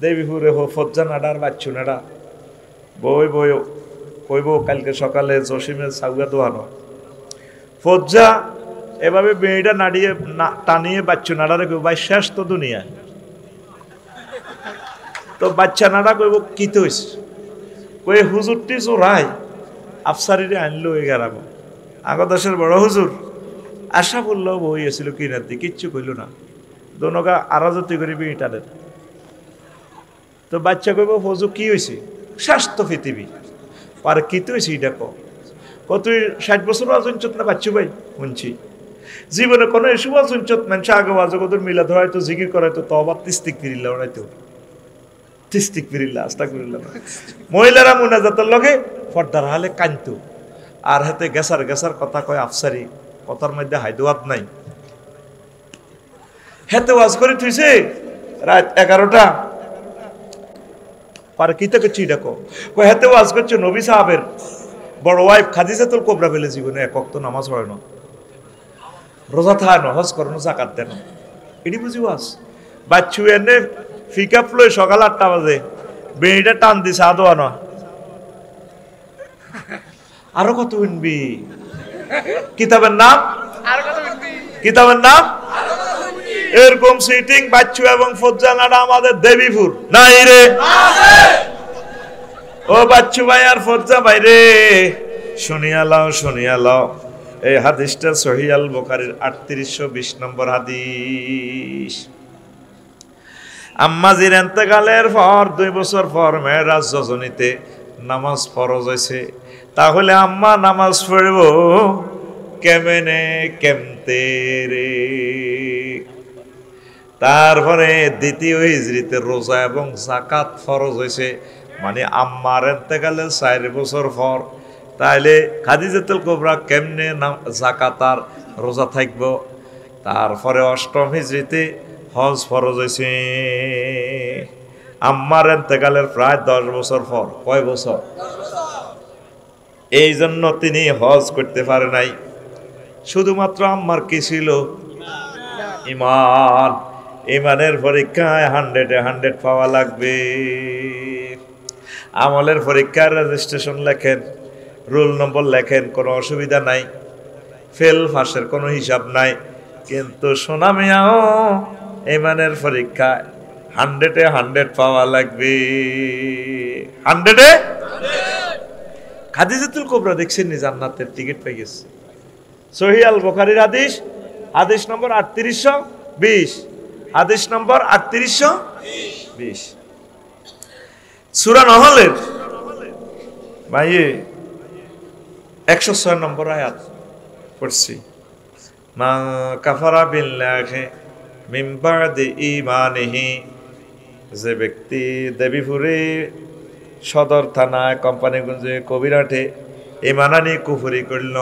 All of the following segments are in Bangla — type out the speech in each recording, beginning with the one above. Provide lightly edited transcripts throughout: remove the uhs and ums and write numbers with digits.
দেবীপুরে ফজ্জা নাডার বাচ্চু নাডা বই বই কইব কালকে সকালে জসিমের সাউগা দোয়ানো ফজ্জা এভাবে মেয়েটা নাড়িয়ে টানিয়ে বাচ্চু নাড়ারে কইব ভাই শেষ তো দুনিয়া তো বাচ্চা নাড়া কইব কি তো হইছে কই হুজুরটি চোরাই আফসারিরে আনলো এগারাব আগো দেশের বড় হুজুর আশা বললো বই আছিল কিনার দিয়ে কিচ্ছু কইল না দোনগা আরাজতি করিবি ইটাদের তো বাচ্চা কইব ফজু কি হয়েছে স্বাস্থ্য পৃথিবী পারে কি তো হয়েছে এটা তুই 60 বছর আজঞ্চত না বাচ্চু ভাই শুনছি জীবনে কোনো এসব আজঞ্চত মানুষ আগে আজগদর মিলা ধরাইতো জিকির করাইতো তবা তিস্তিক ফিরিল্লা ওরাইতো তিস্তিক ফিরিল্লা আস্তা করিল্লা মহিলারা মুনাজাতের লগে পর্দার হালে কানতো আর হাতে গেসার গেসার কথা কয় আফসারি কথার মধ্যে হায়দোয়াত নাই হেতে ওয়াজ করে থুইছে রাত 11টা পারে কি থেকে চিডাকো কয় হেতে ওয়াজ করছে নবী সাহাবের বড় ওয়াইফ খাদিজাতুল কুবরা ফেলে জীবনে এক ওয়াক্ত নামাজ পড়ে না রোজা থাকে না হজ করে না যাকাত দেন এডি বুঝি ওয়াজ বাচ্চু এনে পিকআপ লই সকাল 8টা বাজে বেড়িটা টান দিছে আদোয়া না আরো কত উনবি কিতাবের নাম আর কত উনবি কিতাবের নাম এরকম সিটিং বাচ্চু এবং ফজ্জানাটা আমাদের দেবীপুর নাই রে ও বাচ্চু ভাই আর ফজ্জা ভাই রে শুনিয়া লাও এই হাদিসটা সহিহ আল বুখারীর 3820 নম্বর হাদিস আম্মাজির ইন্তেকালের পর 2 বছর পর মেরাজ রজনীতে নামাজ ফরজ হয়েছে তাহলে আম্মা নামাজ পড়ব কেমতে রে তারপরে দ্বিতীয় হিজরিতে রোজা এবং যাকাত ফরজ হয়েছে মানে আম্মার ইন্তেকালের 4 বছর পর তাইলে খাদিজাতুল কুবরা কেমনে যাকাত আর রোজা থাকব তারপরে অষ্টম হিজরিতে হজ ফরজ হয়েছে আম্মার ইন্তেকালের প্রায় 10 বছর পর কয় বছর এই জন্য তিনি হজ করতে পারে নাই শুধুমাত্র আম্মার কি ছিল ঈমান ঈমানের পরীক্ষায় 100 পাওয়া লাগবে আমলের পরীক্ষার রেজিস্ট্রেশন লেখেন রোল নম্বর লেখেন কোনো অসুবিধা নাই ফেল ফাঁসের কোনো হিসাব নাই কিন্তু সোনা মিয়াও ঈমানের পরীক্ষায় 100 পাওয়া লাগবে 100 খাদিজাতুল কুবরা দেখছেন নি জান্নাতের টিকিট পেয়ে গেছে সহিহ আল বুখারীর হাদিস নম্বর 3820 হাদিস নম্বর 3820 সূরা নহলের ভাই 106 নম্বর আয়াত পড়ছি মা কাফারা বিল্লাহি মিন বাদি ঈমানিহি যে ব্যক্তি দেবীপুরে সদর থানায় কোম্পানিগঞ্জে কবিরাটে ঈমান আনি কুফরি করল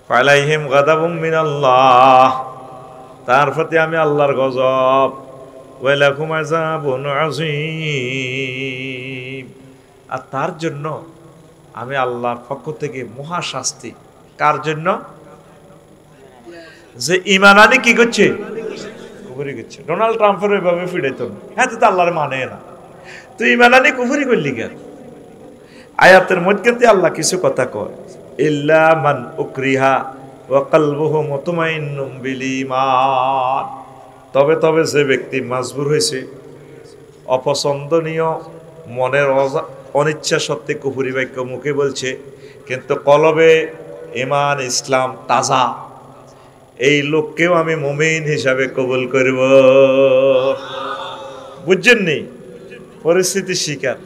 ফালাইহিম গাদাবুম মিনাল্লাহ তার প্রতি আমি আল্লাহর গজব ওয়ালাকুম আযাবুন আযীম আর তার জন্য আমি আল্লাহর পক্ষ থেকে মহা শাস্তি কার জন্য যে ঈমান আনি কি করছে কুফরি করছে ডোনাল্ড ট্রাম্পের ওইভাবে ফিরাইতো না হ্যাঁ তো আল্লাহর মানে না তুই ঈমান আনি কুফরি করলি কেন আয়াতের মধ্যে আল্লাহ কিছু কথা কয় ইল্লা মান উকরিহা ওয়া কলবুহু মুতমাইন্নুম বিল ঈমান তবে যে ব্যক্তি মাজবুর হয়েছে অপছন্দনীয় মনের অনিচ্ছা সত্ত্বে কুফরি বাক্য মুখে বলছে কিন্তু কলবে ঈমান ইসলাম তাজা এই লোককেও আমি মুমিন হিসাবে কবুল করব বুঝছেন নি পরিস্থিতি শিকার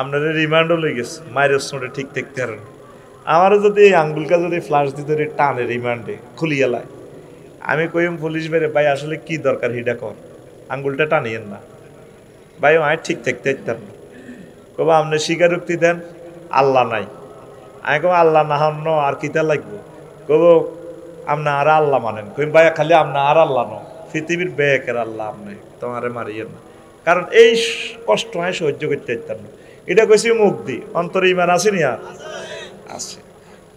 আপনাদের রিমান্ডও লেগে গেছে মায়ের সঙ্গে ঠিক থাকতে পারেন আমারও যদি এই আঙ্গুলটা যদি ফ্লাশ দিতে টানে রিমান্ডে খুলিয়ালায় আমি কইম পুলিশ বেড়ে ভাই আসলে কি দরকার হিডা কর আঙ্গুলটা টানিয়েন না ভাই আমি ঠিক থাকতে পারতাম না কব আপনি স্বীকারোক্তি দেন আল্লাহ নাই আমি কব আল্লাহ না হন আর কিতা লাগবো কব আপনি আর আল্লাহ মানেন কইম ভাই খালি আপনি আর আল্লাহ ন পৃথিবীর বেকের আল্লাহ আপনি তোমারে মারিয়েন না কারণ এই কষ্ট আমি সহ্য করতে পারতাম না এটা কইছি মুখ দি অন্তরে ঈমান আছে নি আর আছে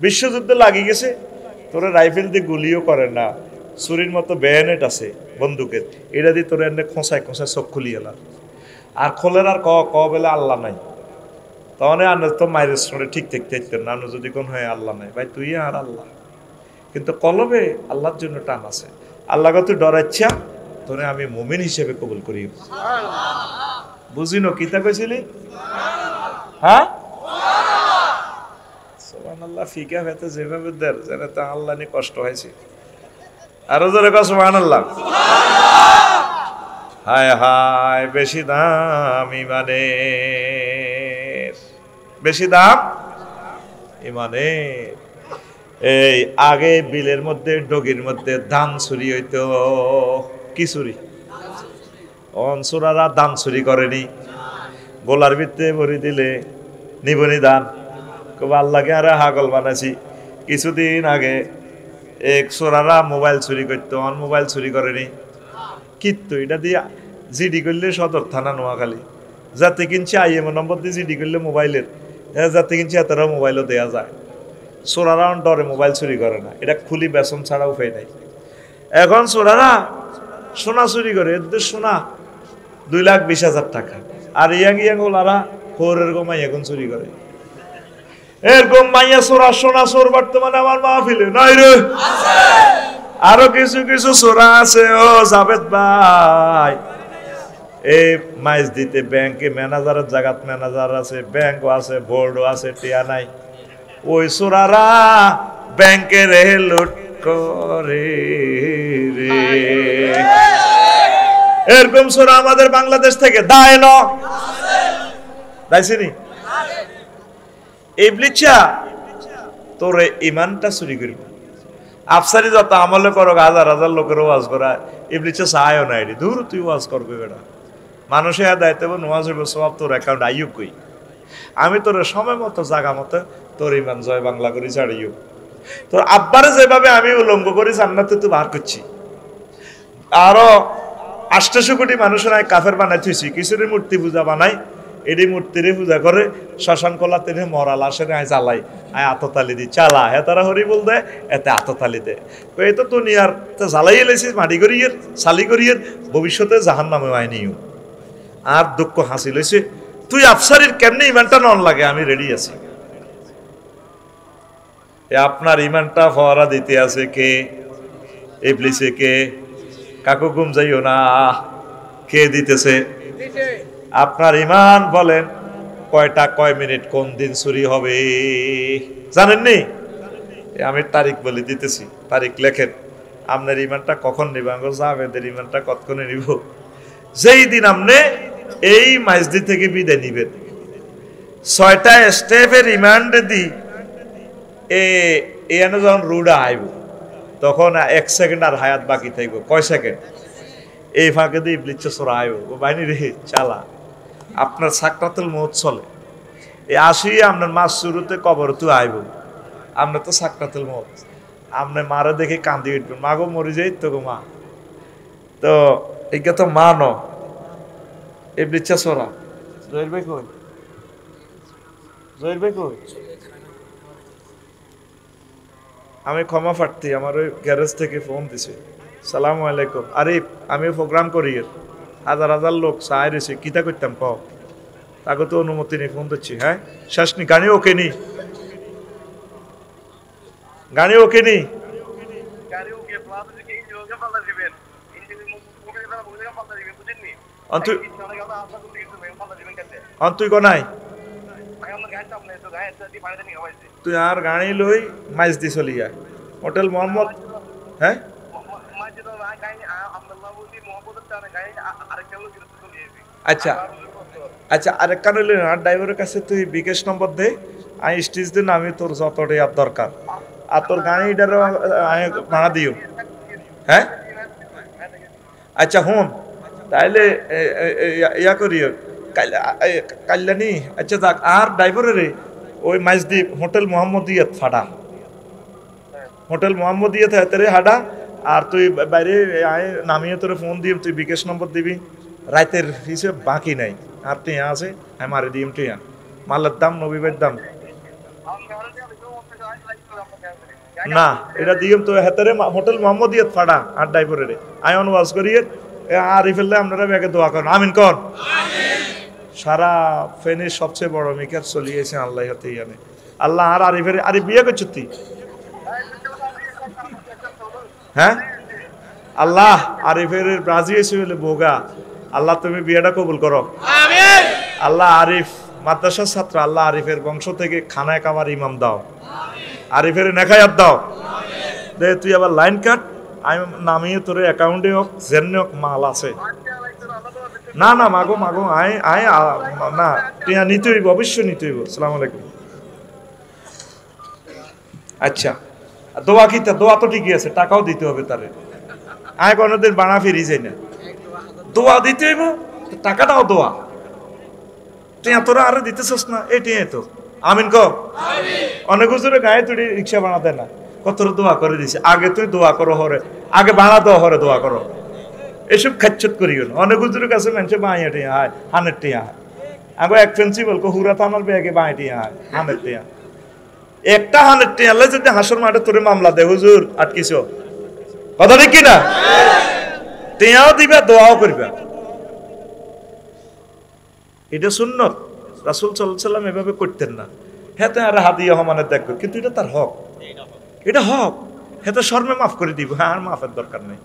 বিশ্বযুদ্ধ লাগি গেছে তোরা রাইফেল দিয়ে গুলিও করে না চুরির মতো বেয়ানেট আছে বন্দুকের, এটা দিয়ে তোর এনে খোঁচায় খোঁচায় চোখ খুলি এলার, আর খোলের আর ক বেলা আল্লাহ নাই, তখন আর তো মায়ের সঙ্গে ঠিক থাকতে থাকতেন না, যদি কোন হয় আল্লাহ নাই, ভাই তুই আর আল্লাহ, কিন্তু কলবে আল্লাহর জন্য টান আছে। আল্লাহকে তুই ডরাচ্ছা, তোরে আমি মুমিন হিসেবে কবুল করি। বুঝিনো কিতা কইছিলি? হ্যাঁ, সুবহানাল্লাহ। ফিকা হতে যেভাবে দের যেন তা আল্লাহ নিয়ে কষ্ট হয়েছে। আরো জোরে কও সুবহানাল্লাহ। হায় হায়, বেশি দাম ইমানের, বেশি দাম ইমানের। এই আগে বিলের মধ্যে ডগির মধ্যে ধান চুরি হইতো, কি চুরি? অনসুরারা ধান চুরি করেনি, গোলার ভিতরে ভরি দিলে নিবনি ধান, খুব আল্লাহকে আরে হাগল বানাইছি। কিছুদিন আগে এক সোরারা মোবাইল চুরি করতো, অন মোবাইল চুরি করেনি, কিন্তু এটা দিয়ে জিডি করলে সদর থানা নোয়াখালী, যাতে কিনছে আইএমও নম্বর দিয়ে জিডি করলে মোবাইলের, যাতে কিনছে এতটা মোবাইলও দেওয়া যায়। সোরারা ডরে মোবাইল চুরি করে না, এটা খুলি বেসন ছাড়া উপায় নাই। এখন সোরারা সোনা চুরি করে, এদের সোনা 2,20,000 টাকা, আর ইয়াং ওলারা হোরের গোমাই এখন চুরি করে। এরকম মাইয়া সোরা সোনা সোর বর্তমানে আমার মাহফিলে নাই রে, আরো কিছু কিছু সোরা আছে। ও জাবেদ ভাই, এই মাইজ দিতে ব্যাংকে ম্যানেজারের জায়গাত ম্যানেজার আছে, ব্যাংকও আছে, বোর্ডও আছে, টিয়া নাই। ওই সোরারা ব্যাংকে রে লুট করে রে। এরকম সোরা আমাদের বাংলাদেশ থেকে দায় ন দাইছিনি। ইবলিসা তোরে ইমানটা চুরি করবি। আফসারি যত আমলে করো, হাজার হাজার লোকের ওয়াজ করা, ইবলিসা চায়ও না, এটি দূর তুই ওয়াজ করবি বেটা, মানুষে দায়িত্ব নোয়াজ হইব, সব তোর অ্যাকাউন্ট আইয়ুক কই। আমি তোর সময় মতো জায়গা মতো তোর ইমান জয় বাংলা করি ছাড়িও। তোর আব্বারে যেভাবে আমি উলঙ্গ করি জান্নাতে তুই বার করছি, আরো 800 কোটি মানুষের আয় কাফের বানাই থুইছি, কিছুরই মূর্তি পূজা বানাই, এটি মূর্তিরে পূজা করে, শ্মশান কলা তেনে মরা লাশের আয় জ্বালাই, আয় আততালি দি চালা, হে তারা হরি বল দেয়, এতে আততালি দেয়। এই তো দুনিয়ার জ্বালাই এলেছিস মাটি করিয়ে চালি করিয়ে, ভবিষ্যতে জাহান নামে আয় নিও। আর দুঃখ হাসি লইছে, তুই আফসারির কেমনি ইমানটা নন লাগে, আমি রেডি আছি। আপনার ইমানটা ফওয়ারা দিতে আছে কে? ইবলিসে কে? কাকু ঘুম যাইও না, কে দিতেছে? আপনার ইমান বলেন কয়টা কয় মিনিট কোন দিন চুরি হবে জানেননি? আমি তারিখ বলে দিতেছি, তারিখ লেখেন। আপনার ইমানটা কখন নিব? জাবেদের ইমানটা কতক্ষণে নিব? যেই দিন আপনি এই মাইজদি থেকে বিদায় নিবেন, 6টা স্টেপের রিমান্ডে দি এনে যখন রুডা আইব, তখন 1 সেকেন্ড আর হায়াত বাকি থাকব। কয় সেকেন্ড? এই ফাঁকে দিয়ে ইবলিসে সোরা আইব, ও বাইনি রে চালা, আপনার সাকরাতুল মউত চলে, এই আসি আপনার মাস শুরুতে কবর তুই আইব, আপনার তো সাকরাতুল মউত, আপনি মারে দেখে কান্দি উঠবেন, মা গো মরি যাই তো গো মা। তো এটা তো মা ন, ইবলিসে সোরা। জহির ভাই কই? জহির ভাই কই? আমি ক্ষমা প্রার্থী, আমার ওই গ্যারেজ থেকে ফোন দিছে, সালামু আলাইকুম। আরে আমি প্রোগ্রাম করি, হাজার হাজার লোক চাই রয়েছে, কিতা করতাম ক, তাকে তো অনুমতি নেই, ফোন দিচ্ছি। হ্যাঁ শেষ নি, গাড়ি ওকে নি, গাড়ি ওকে নি, তুই নাই, তুই আর গাড়ি লই মাইজ দি চলি যায় হোটেল মোহাম্মদ। হ্যাঁ আচ্ছা আচ্ছা, আরেকটা নইলে আর ড্রাইভারের কাছে তুই বিকাশ নম্বর দে, আমি স্টেজ দিন, আমি তোর যতটা আর দরকার, আর তোর গাড়িটার ভাড়া দিও। হ্যাঁ আচ্ছা হুন, তাইলে ইয়া করিও কাল্যাণী। আচ্ছা যাক, আর ড্রাইভারের ওই মাইজদি হোটেল মোহাম্মদিয়াত ফাডা, হোটেল মোহাম্মদিয়াত হাতেরে হাডা, আর তুই বাইরে নামিয়ে তোর ফোন দিয়ে তুই বিকাশ নম্বর দিবি, রাতের হিসেব বাকি নাই, আর টিয়া আছে হ্যাঁ মারে দিম, টিয়া মালের দাম নবীবের দাম। না এটা দিম তো হেতারে হোটেল মোহাম্মদিয়ত ফাড়া আর ড্রাইভারের আয়ন ওয়াজ করিয়ে আরিফেল্লে আপনারা ব্যাগে দোয়া করেন আমিন কর সারা ফেনীর সবচেয়ে বড় মিকার চলিয়েছেন আল্লাহ হাতে জানে আল্লাহ আর আরিফের আরিফ বিয়ে করছি হ্যাঁ আল্লাহ আরিফের ব্রাজি এসে হলে বোগা আল্লাহ তুমি বিয়েটা কবুল করো আমিন আল্লাহ আরিফ মাদ্রাসার ছাত্র আল্লাহ আরিফের বংশ থেকে খানায় কামার ইমাম দাও আরিফের নেখায়াত দাও দে তুই আবার লাইন কাট আমি নামিয়ে তোর অ্যাকাউন্টে হোক জেনে হোক মাল আছে না না মাগো মাগো আয় আয় না টিয়া নিতে হইব অবশ্যই নিতে হইব আসসালামু আলাইকুম আচ্ছা দোয়া কি দোয়া তো ঠিকই আছে টাকাও দিতে হবে তারে আয় কোনোদিন বানা ফিরি যাই না দোয়া দিতে হইব টাকাটাও দোয়া টিয়া তোরা আরো দিতেছস না এই টিয়া তো আমিন কো অনেক হুজুরে গায়ে তুই রিক্সা বানাতে না কত দোয়া করে দিছে আগে তুই দোয়া করো হরে আগে বানা দাও হরে দোয়া করো এসব খাচ্ছত করিও না অনেক হুজুরের কাছে মানুষে বাঁয়ে টিয়া হয় 100 টিয়া হয় আগে এক প্রিন্সিপাল কো হুরা থানার ব্যাগে বাঁয়ে টিয়া হয় 100 টিয়া একটা 100 টিয়া আল্লাহ যদি হাসর মাঠে তোরে মামলা দে হুজুর আটকিছ কথা ঠিক কি না টিয়াও দিবা দোয়াও করবা এটা সুন্নত রাসূল সাল্লাল্লাহু আলাইহি সাল্লাম এভাবে করতেন না হেতে আর হাদিয়া হমানে দেখবে কিন্তু এটা তার হক এটা হক হেতে শর্মে মাফ করে দিব হ্যাঁ আর মাফের দরকার নেই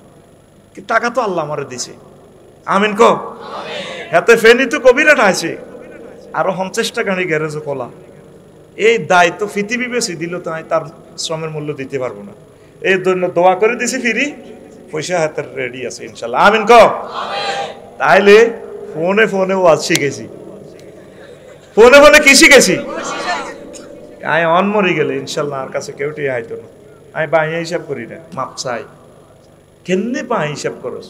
কি টাকা তো আল্লাহ আমারে দিছে আমিন কো আমিন হেতে ফেনি তো কবিরা আছে আরো 50 টাকা গাড়ি গ্যারেজে কোলা এই দায়িত্ব পৃথিবী বেশি দিল তো আমি তার শ্রমের মূল্য দিতে পারবো না এই জন্য দোয়া করে দিছি ফিরি পয়সা হাতের রেডি আছে ইনশাআল্লাহ আমিন কো আমিন তাইলে ফোনে ফোনে ওয়াজ শিখেছি ফোনে ফোনে কি শিখেছি আয় অন মরি গেলে ইনশাআল্লাহ আর কাছে কেউ টিয়া আইতো না আমি বাঁয়ে হিসাব করি না মাপ চাই কেমনে বাঁ হিসাব করস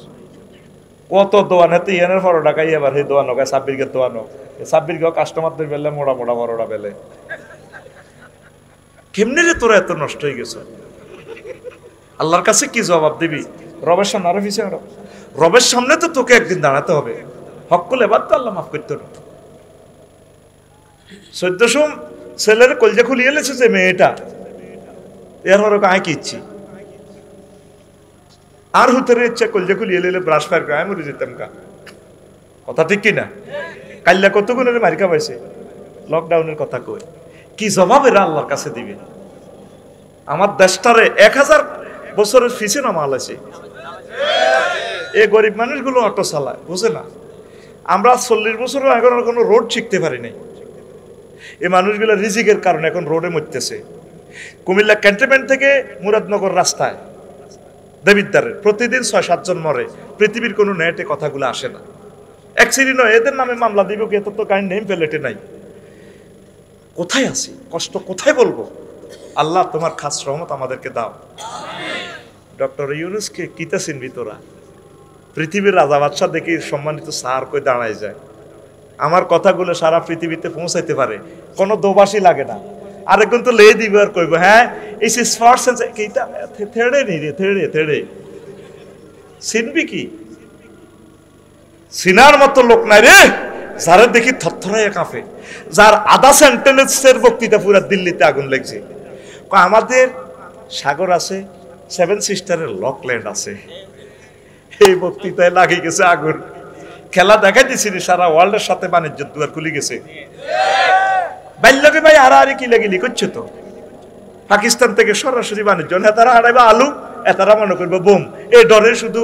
কত দোয়ান হাতে ইয়ানের 12 টাকা এবার সেই দোয়ান হোক 26 কে দোয়ান হোক 26 কে কাস্টমারদের বেলে মোড়া মোড়া বড়টা বেলে কেমনে রে তোরা এত নষ্ট হয়ে গেছ আল্লাহর কাছে কি জবাব দিবি রবের সামনে আরো পিছিয়ে রবের সামনে তো তোকে একদিন দাঁড়াতে হবে হক করলে এবার তো আল্লাহ মাফ করতে না 1400 ছেলের কলজা খুলিয়ে এলেছে যে মেয়েটা এর হর কায় কি ইচ্ছি আর হুতরে ইচ্ছা কলজা খুলিয়ে এলে ব্রাশ ফায়ার করে মরে যেতাম কা কথা ঠিক কিনা কাল্লা কত গুণের মারিকা পাইছে লকডাউনের কথা কই কি জবাব এরা আল্লাহর কাছে দিবে আমার দেশটারে 1000 বছরের ফিসে নামাল আছে এই গরিব মানুষগুলো অটো চালায় বুঝে না আমরা 40 বছরও এখন কোনো রোড শিখতে পারি নাই এই মানুষগুলো রিজিকের কারণে এখন রোডে মরতেছে কুমিল্লা ক্যান্টনমেন্ট থেকে মুরাদনগর রাস্তায় দেবিদ্দারের প্রতিদিন 6-7 জন মরে পৃথিবীর কোনো নেটে কথাগুলো আসে না অ্যাক্সিডেন্ট হয় এদের নামে মামলা দিব কি এত তো কাইন্ড নেম প্লেটে নাই কোথায় আছি কষ্ট কোথায় বলবো আল্লাহ তোমার খাস রহমত আমাদেরকে দাও ডক্টর ইউনুসকে কিতা চিনবি তোরা পৃথিবীর রাজা বাদশাহ দেখি সম্মানিত স্যার কই দাঁড়ায় যায় আমার কথাগুলো সারা পৃথিবীতে পৌঁছাইতে পারে কোনো দোবাসী লাগে না আরেকজন তো লে দিবে আর কইব হ্যাঁ ইস ইজ ফার্স্ট সেন্স কিটা থেড়ে নি রে থেড়ে চিনবি কি সিনার মতো লোক নাই রে যারা দেখি থরথরাইয়া কাঁপে যার আধা সেন্টেন্সের বক্তৃতা পুরো দিল্লিতে আগুন লাগছে আমাদের সাগর আছে 7 সিস্টারের লকল্যান্ড আছে এই বক্তৃতায় লাগে গেছে আগুন খেলা দেখাই দিছিনি সারা ওয়ার্ল্ডের সাথে বাণিজ্যের দুয়ার খুলে গেছে বাইল্যকে ভাই আড়াআড়ি কি লাগিলি করছে তো পাকিস্তান থেকে সরাসরি বাণিজ্য নেতারা হারাইবা আলু এতারা মনে করবে বোম এই ডরে শুধু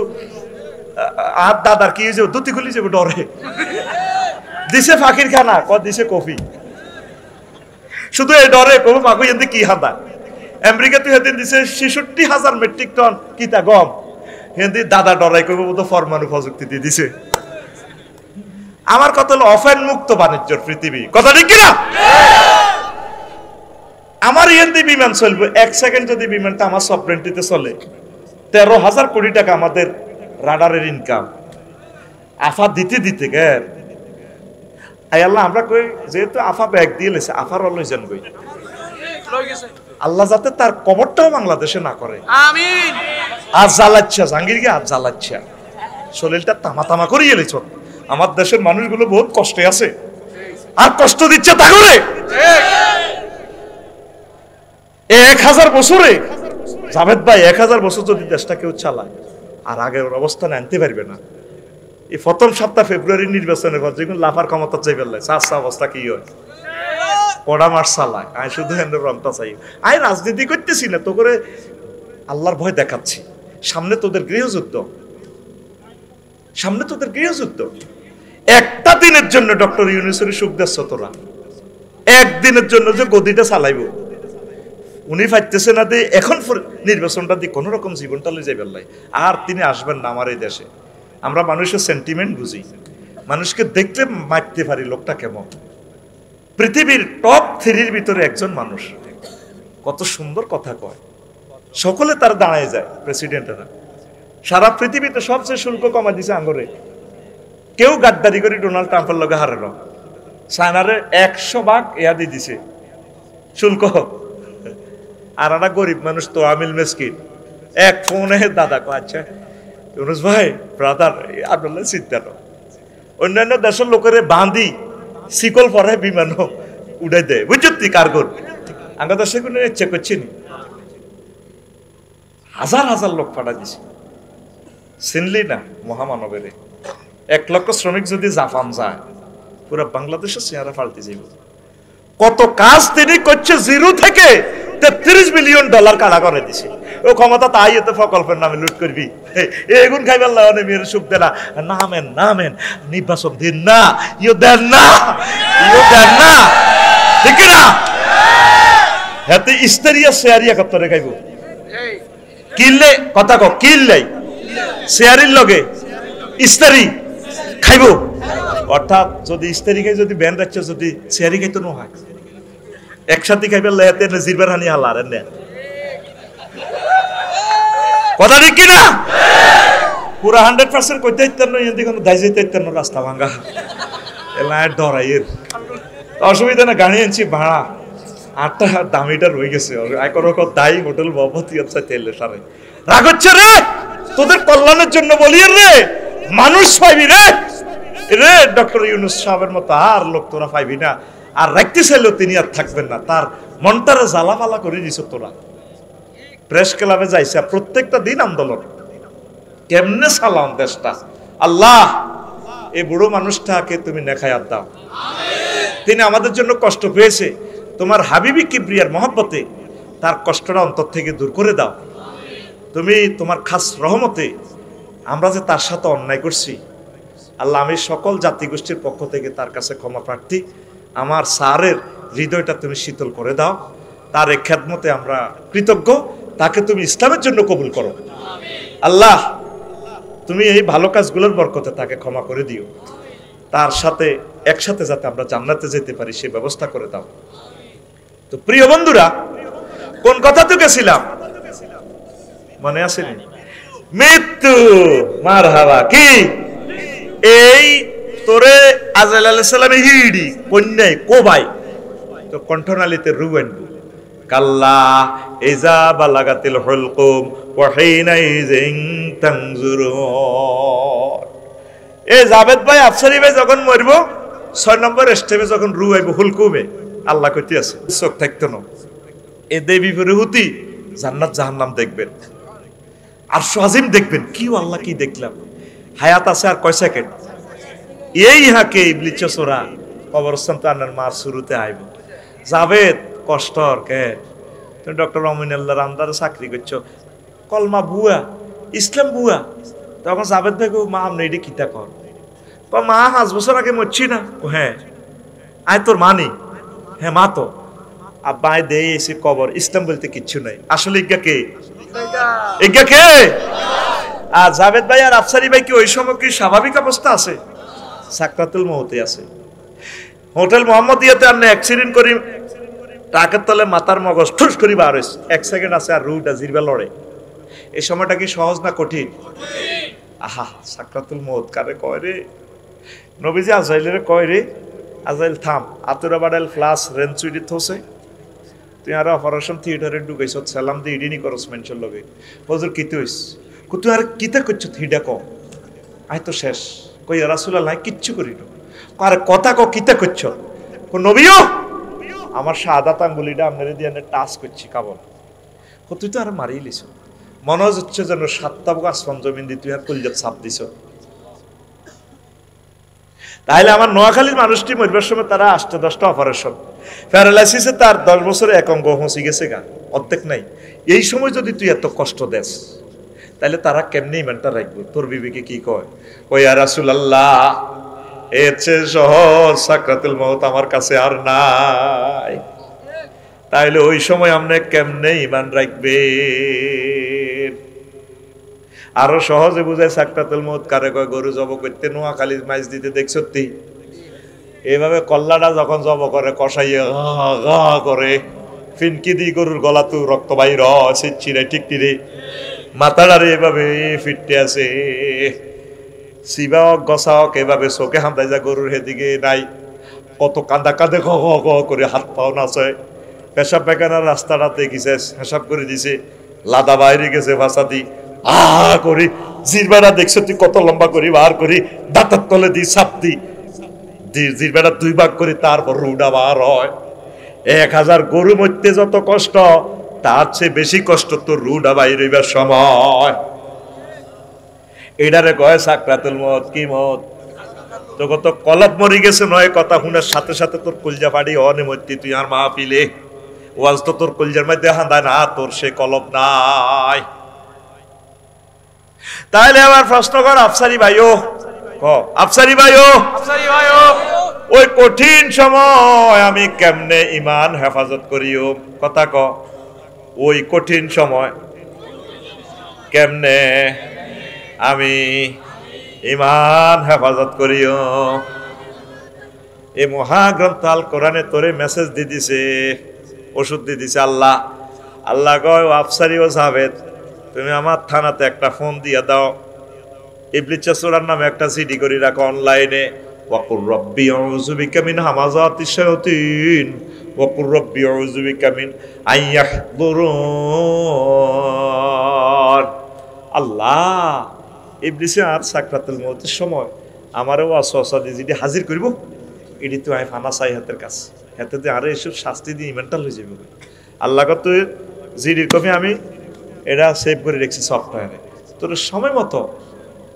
আর দাদার কি হয়েছে দুটি খুলি যাবে ডরে দিছে ফাকির খানা দিছে কফি শুধু এই ডরে কবি মাগু এতে কি হাদা আমেরিকা তুই হেদিন দিছে 66,000 মেট্রিক টন কিতা গম হেদি দাদা ডরাই কবি তো পরমাণু প্রযুক্তি দিয়ে দিছে আমার কথা হলো অফেন মুক্ত বাণিজ্যের পৃথিবী কথা ঠিক কিনা আমার ইয়েন্দি বিমান চলবে 1 সেকেন্ড যদি বিমানটা আমার সফটওয়্যারটিতে চলে 13,000 কোটি টাকা আমাদের রাডারের ইনকাম আফা দিতে দিতে গের আই আল্লাহ আমরা কই যেহেতু আফা ব্যাগ দিয়ে লেছে আফার লই যান কই আল্লাহ যাতে তার কবরটাও বাংলাদেশে না করে আমিন আজ জ্বালাচ্ছা জাহাঙ্গীরকে আজ জ্বালাচ্ছা শরীরটা তামা তামা করিয়ে লেছ আমার দেশের মানুষগুলো বহুত কষ্টে আছে আর কষ্ট দিচ্ছে তা করে 1000 বছরে জাভেদ ভাই 1000 বছর যদি দেশটা কেউ চালায় আর আগের অবস্থানে আনতে পারবে না। এই প্রথম সপ্তাহ ফেব্রুয়ারি নির্বাচনের পর যেগুলো লাফার ক্ষমতা চাই ফেললে চাষা অবস্থা কি হয়, কড়া মার চালায়। আমি শুধু রংটা চাই, আমি রাজনীতি করতেছি না তো করে আল্লাহর ভয় দেখাচ্ছি। সামনে তোদের গৃহযুদ্ধ, সামনে তোদের গৃহযুদ্ধ। একটা দিনের জন্য ডক্টর ইউনূসের সুখ দেশ তোরা, একদিনের জন্য যে গদিটা চালাইব উনি পাইতেছে না দিয়ে এখন নির্বাচনটা দিয়ে কোন রকম জীবনটা লয়ে যাইবার লাই। আর তিনি আসবেন না আমার এই দেশে। আমরা মানুষের সেন্টিমেন্ট বুঝি, মানুষকে দেখলে মারতে পারি লোকটা কেমন। পৃথিবীর টপ 3-র ভিতরে একজন মানুষ, কত সুন্দর কথা কয়, সকলে তার দাঁড়ায় যায়। প্রেসিডেন্টরা সারা পৃথিবীতে সবচেয়ে শুল্ক কমা দিছে আঙ্গরে। কেউ গাদ্দারি করে ডোনাল্ড ট্রাম্পের লগে হারে না। চায়নারে 100 ভাগ ইয়া দিয়ে দিছে শুল্ক। আর একটা গরিব মানুষ তো আমিল মেসকিন এক ফোনে দাদা কো, আচ্ছা ইউনূস ভাই ব্রাদার আপনার চিন্তা না, অন্যান্য দেশের লোকের বাঁধি শিকল পরে বিমান উড়াই দেয়, বুঝছো তুই কার্গর। আমার দেশে কোনো ইচ্ছা করছি নি, হাজার হাজার লোক পাঠা দিছি। চিনলি না মহামানবের 1 লক্ষ শ্রমিক যদি জাপান যায় পুরো বাংলাদেশের চেহারা পাল্টে যাইব। কত কাজ তিনি করছে, জিরো থেকে $33 বিলিয়ন কাড়া করে দিছে। ও ক্ষমতা তাই এত প্রকল্পের নামে লুট করবি, এগুন খাইবার লাগে মেয়ের সুখ দে না। নামেন নামেন নির্বাচন দিন না, ইও দেন না, ইও দেন না, ঠিক না? হাতে ইস্তারিয়া শেয়ারিয়া কতরে খাইব কিনলে কথা ক, কিনলে শেয়ারির লগে ইস্তারি খাইব। অর্থাৎ যদি ইস্তারি খাই, যদি ব্যান রাখছে, যদি শেয়ারি খাইতো না হয় একসাথে খাইবে লেহাতে জিরবার হানি হালা আর না কথা ঠিক কিনা? পুরা 100% কইতে ইত্যান্ন ইন্দি কোনো দাই যাইতে ইত্যান্ন রাস্তা ভাঙ্গা এলায় ডরাইয়ের অসুবিধা না। গাড়ি আনছি ভাড়া 8টা দামিটা রয়ে গেছে, একর দায়ী হোটেল বাবতি আছে তেলে সারে রাগ হচ্ছে রে। তোদের কল্যাণের জন্য বলি রে, মানুষ পাইবি রে রে। ডক্টর ইউনূস সাহেবের মতো আর লোক তোরা পাইবি না। আর রাখতে চাইলেও তিনি আর থাকবেন না, তার মনটারে জ্বালাপালা করে দিছ তোরা। প্রেস ক্লাবে যাইছে প্রত্যেকটা দিন আন্দোলন, কেমনে সালাম দেশটা। আল্লাহ এই বুড়ো মানুষটাকে তুমি নেখায়াত দাও, তিনি আমাদের জন্য কষ্ট পেয়েছে, তোমার হাবিবি কিবরিয়ার মহব্বতে তার কষ্টটা অন্তর থেকে দূর করে দাও। তুমি তোমার খাস রহমতে আমরা যে তার সাথে অন্যায় করছি, আল্লাহ আমি সকল জাতিগোষ্ঠীর পক্ষ থেকে তার কাছে ক্ষমা প্রার্থী। আমার স্যারের হৃদয়টা তুমি শীতল করে দাও, তার এই খেদমতে আমরা কৃতজ্ঞ। তাকে তুমি ইসলামের জন্য কবুল করো আল্লাহ। তুমি এই ভালো কাজগুলোর বরকতে তাকে ক্ষমা করে দিও, তার সাথে একসাথে যাতে আমরা জান্নাতে যেতে পারি সে ব্যবস্থা করে দাও। তো প্রিয় বন্ধুরা, কোন কথা তো গেছিলাম মনে আছে? মৃত্যু। মারহাবা। কি এই তোরে আজরাইল আলাইহিস সালামে হিড়ি কন্যাই কোবাই তো কণ্ঠনালীতে রুবেন কাল্লা ইজা বালাগাতিল হুলকুম ওয়া হিনাইজিন তানজুরুন। এই জাভেদ ভাই আফসারি ভাই যখন মরবো 6 নম্বর স্টেপে যখন রু আইব হুলকুমে, আল্লাহ কইতে আছে চোখ থাকতো না। এ দেবী ফিরহুতি জান্নাত জাহান্নাম দেখবেন, আরশ আজিম দেখবেন। কি আল্লাহ কি দেখলাম, হায়াত আছে আর কয় সেকেন্ড। এই হাকে ইবলিস চোরা কবরস্থান তো আনার মার শুরুতে আইব। জাভেদ কষ্টর কে তুমি ডক্টর অমিনুল্লাহর আন্দারে চাকরি করছো, কলমা বুয়া ইসলাম বুয়া। তখন জাভেদ ভাই মা আপনি এটি কিতা কর, মা 5 বছর আগে মরছি না। হ্যাঁ আয় তোর মানি, হ্যাঁ মা তো আব্বা আয় দেয় এসে কবর। ইসলাম বলতে কিচ্ছু নাই। আসলে ইজ্ঞা কে? ইজ্ঞা কে? আর জাভেদ ভাই আর আফসারি ভাই কি ওই সময় কি স্বাভাবিক অবস্থা আছে? সাকরাতুল মউতে আছে। হোটেল মোহাম্মদিয়াতে আপনি অ্যাক্সিডেন্ট করি টাকের তলে মাথার মগজ ঠুস করি বার হইছে, 1 সেকেন্ড আছে আর রুটা জিরবা লড়ে। এই সময়টা কি সহজ না কঠিন? আহা সাকরাতুল মউত কারে কয় রে? নবীজি আজরাইলের কয় রে, আজরাইল থাম, আতুরা বাডাল ফ্লাস রেনচুইডি থোসে, তুই আর অপারেশন থিয়েটারে ঢুকাইছ, সালাম দিয়ে ইডিনি করস মেনশন লগে। হুজুর কি তুইস তুই আর কিতা করছ? হিডা ক আয় তো শেষ। কই রাসূলুল্লাহ কিচ্ছু করি না। আরে কথা ক কিতা করছ? নবীও আমার শাহাদাত আঙ্গুলিটা আপনারে দিয়ে টাচ করছি কাবল। তুই তো আর মারিয়ে লিস, মনে হচ্ছে যেন 7টা আসমান জমিন দিয়ে তুই আর কলজাত ছাপ দিছ। তাহলে আমার নোয়াখালীর মানুষটি মরবার সময় তারা 8-10টা অপারেশন, প্যারালাইসিসে তার 10 বছরে এক অঙ্গ হসি গেছে গা, অর্ধেক নাই। এই সময় যদি তুই এত কষ্ট দেস, তাহলে তারা কেমনি ইমানটা রাখবো? তোর বিবেকে কি কয়? ওই ইয়া রাসূলুল্লাহ, এর চেয়ে সহজ সাকরাতুল মউত আমার কাছে আর নাই। তাইলে ওই সময় আপনি কেমনে ইমান রাখবে? আরো সহজে বুঝায় সাকরাতুল মউত কারে কয়? গরু জব করতে নোয়াখালীর মাইজ দিতে দেখছ তুই, এইভাবে কল্লাটা যখন জব করে কষাইয়া গা করে, ফিনকি দি গরুর গলা তো রক্ত বাইর ছিটছিরে টিকটিরে, মাথাটারে এভাবে ফিরতে আছে, সিবাওক গসাওক এভাবে চোখে হামদাই যা গরুর হেদিকে নাই, কত কান্দা কাঁদে খ করে হাত পাও নাচয়, পেশাব পায়খানার রাস্তাটা দেখিছে হিসাব করে দিছে, লাদা বাইরে গেছে ভাষা দি করি, জিরবাটা দেখছো তুই কত লম্বা করি বার করি, দাঁতার তলে দি সাপ দি জিরবাটা 2 ভাগ করি, তারপর রুডা বার হয়। 1000 গরু মরতে যত কষ্ট, তার চেয়ে বেশি কষ্ট তো রুডা বাইর হইবার সময়। এটারে কয় সাকরাতুল মউত। কি মত? তো কত কলব মরি গেছে নয় কথা শুনার সাথে সাথে তোর কলজা ফাড়ি অনে মরতি, তুই আর মাহফিলে ওয়াজ তো তোর কলজার মধ্যে হাঁদায় না, তোর সে কলব নাই। তাহলে আবার প্রশ্ন কর আফসারি ভাইও, আফসারি ভাইও, ওই কঠিন সময় আমি কেমনে ইমান হেফাজত করিও? কথা ক, ওই কঠিন সময় কেমনে আমি ইমান হেফাজত করিও? এই মহাগ্রন্থ আল কোরআনে তোরে মেসেজ দি দিছে, ওষুধ দি দিছে আল্লাহ। আল্লাহ কয় আফসারি ও সাহেব, তুমি আমার থানাতে একটা ফোন দিয়ে দাও, ইবলিস চাচুরার নামে একটা সিডি করে রাখো অনলাইনে, ওয়াকুর রব্বি আউযু বিকা মিন হামাযাতিশ শায়াতিন ওয়াকুর রব্বি আউযু বিকা মিন আইয়াহদুরুন। আল্লাহ, ইবলিসে আর সাকরাতুল মউতের সময় আমারও ওয়াসওয়াসা দিয়ে যেটি হাজির করব, এটি তো আই ফানা চাই হাতের কাছে, হাতে দিয়ে আরে এসব শাস্তি দিয়ে মেন্টাল হয়ে যাবে। আল্লাহ কত জিডির কপি আমি এটা সেভ করে রেখেছি সফটওয়্যারে, তোর সময় মতো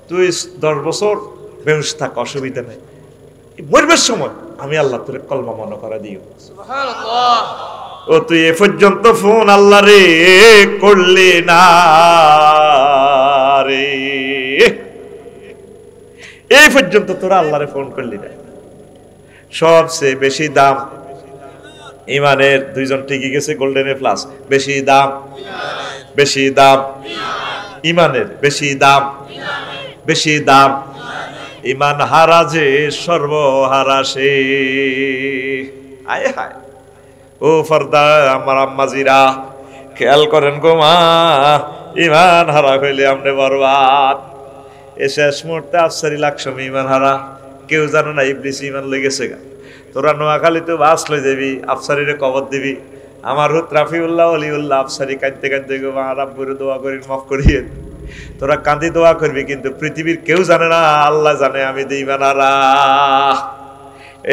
তুই 10 বছর বেহুশ থাক, অসুবিধা নেই। মরবার সময় আমি আল্লাহ তোর কলমা মনে করা দিও। ও তুই এ পর্যন্ত ফোন আল্লাহ রে করলি না রে, এই পর্যন্ত তোরা আল্লাহরে ফোন করলি না। সবচেয়ে বেশি দাম ইমানের, 2জন ঠিকই গেছে গোল্ডেনে প্লাস, বেশি দাম, বেশি দাম ইমানের, বেশি দাম, বেশি দাম ইমান হারা যে সর্বহারা সে। আয় হায় ও ফর্দা আমার আম্মাজিরা, খেয়াল করেন গো মা, ইমান হারা হইলে আমনে বরবাদ। এ শেষ মুহূর্তে আফসারি লাকসমী ইমান হারা, কেউ জানো না ইবলিস ইমান লেগেছে গা। তোরা নোয়াখালীতে বাস লই যাবি, আফসারিরে কবর দিবি। আমার হুত রাফিউল্লাহ অলিউল্লাহ আফসারি কাঁদতে কাঁদতে গো মা রাব্বুরে দোয়া করি মাফ করিয়ে, তোরা কাঁদি দোয়া করবি, কিন্তু পৃথিবীর কেউ জানে না, আল্লাহ জানে আমি দিই মানারা।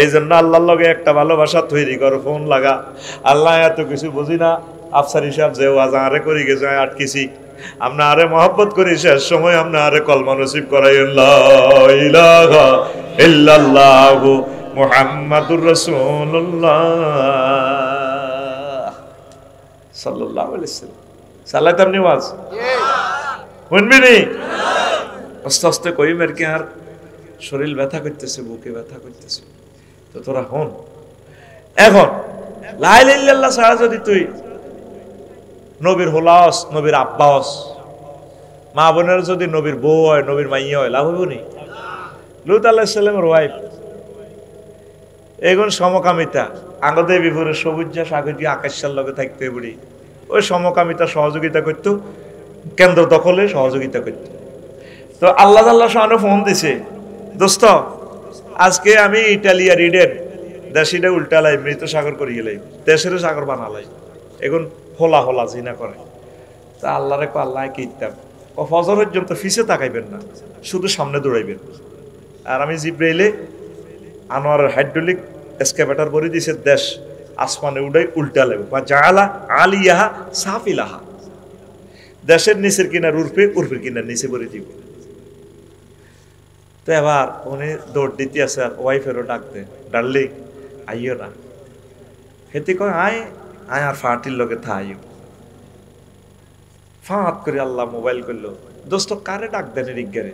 এই জন্য আল্লাহর লগে একটা ভালোবাসা তৈরি কর, ফোন লাগা। আল্লাহ এত কিছু বুঝি না, আফসারি সাহেব যে ওয়াজ আরে করি গেছে আটকেছি, আমরা আরে মহব্বত করি, শেষ সময় আমরা আরে কলমা নসিব করাই লা ইলাহা ইল্লাল্লাহু মুহাম্মাদুর রাসূলুল্লাহ সাল্লাল্লাহু আলাইহি ওয়াসাল্লাম। সালাত আপনি ওয়াজ শুনবি নি? আস্তে আস্তে কই মের কি আর শরীর ব্যথা করতেছে, বুকে ব্যথা করতেছে, তো তোরা হন। এখন লা ইলাহা ইল্লাল্লাহ ছাড়া যদি তুই নবীর হোলাস, নবীর আব্বাস, মা বোনের যদি নবীর বউ হয়, নবীর মাইয়া হয়, লাভ হইব নি? লুত আলাইহিস সালামের ওয়াইফ এগুন সমকামিতা, আঙ্গদে বিপুরের সবুজা সাগরী আকাশের লগে থাকতে বুড়ি, ওই সমকামিতা সহযোগিতা করত, কেন্দ্র দখলে সহযোগিতা করত। তো আল্লাহ আল্লাহ শাহানু ফোন দিছে, দোস্ত আজকে আমি ইটালিয়া রিডেন দেশিটা উল্টালাই, মৃত সাগর করি গেলাই, দেশের সাগর বানালাই, এখন হোলা হোলা জিনা করে। তা আল্লাহরে কো আল্লাহ কি ইত্যাম ফজর পর্যন্ত ফিসে তাকাইবেন না, শুধু সামনে দৌড়াইবেন। আর আমি জিব্রাইলে আনোয়ারের হাইড্রোলিক এসকেভেটর ভরে দিছে, দেশ আসমানে উড়াই উল্টা লাগবে, বা জাআলা আলিয়াহা সাফিলাহা, দেশের নিচের কিনার উর্ফে, উর্ফের কিনার নিচে করে দিব। তো এবার উনি দৌড় দিতে আছে, আর ওয়াইফেরও ডাক দেয়, ডার্লিং আইও না। হেতে কয় আয় আয়, আর ফাটির লগে থাইও। ফাঁত করে আল্লাহ মোবাইল করলো, দোস্ত কারে ডাক দেন রিজ্ঞারে?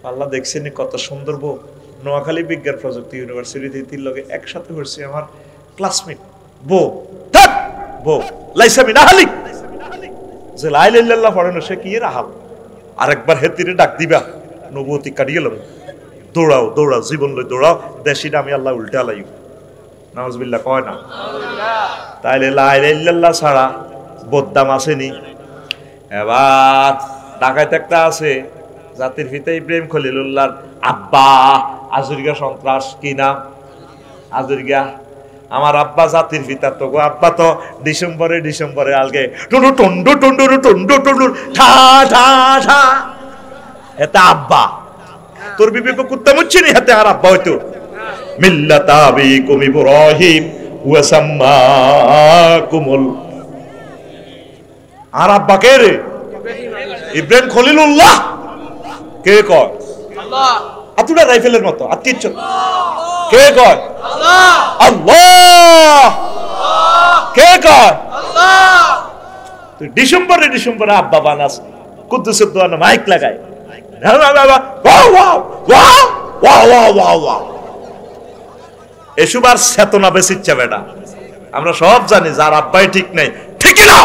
আল্লাহ দেখছেন কত সুন্দর বউ, নোয়াখালী বিজ্ঞান প্রযুক্তি ইউনিভার্সিটিতে তিন লগে একসাথে হচ্ছে আমার ক্লাসমেট বউ। বউ লাইসামি নাহালিক, যে লা ইলাহা ইল্লাল্লাহ পড়ে না সে কি রাহাল। আরেকবার হেতিরে ডাক দিবা, নবুয়তি কাটিয়ে গেল, দৌড়াও দৌড়াও, জীবন লই দৌড়াও, দেশিটা আমি আল্লাহ উল্টে আলাইও। নাউজুবিল্লাহ কয় না? তাইলে লা ইলাহা ইল্লাল্লাহ ছাড়া বদদাম আসেনি। এবার ঢাকায় একটা আছে, জাতির পিতা ইব্রাহিম খলিলুল্লাহর আব্বা, আজুরিয়া সন্ত্রাস, কি নাম? আজুরিয়া। আমার আব্বা জাতির পিতা, তো গো আব্বা তো ডিসেম্বরে আলগে টুন্ডু টুন্ডু টুন্ডু টুন্ডু টুন্ডু ঠা ঠা ঠা, এটা আব্বা। তোর বিবেক কুত্তা মুচ্ছি নি, হাতে আর আব্বা হইতো মিল্লাতা আবিকুম ইব্রাহিম ওয়া সাম্মাকুমুল। আর আব্বা কে রে? ইব্রাহিম খলিলুল্লাহ। কে কয়? আল্লাহ। আতুটা রাইফেলের মতো আত্মীয়। কে কয়? আল্লাহ। আল্লাহ। কে কয়? আল্লাহ। তুই ডিসেম্বরে আব্বা বানাস, কুদ্দুসের দোয়ানে মাইক লাগায়, এসব আর চেতনা বেশিচ্ছে বেটা। আমরা সব জানি যার আব্বাই ঠিক নেই, ঠিক না?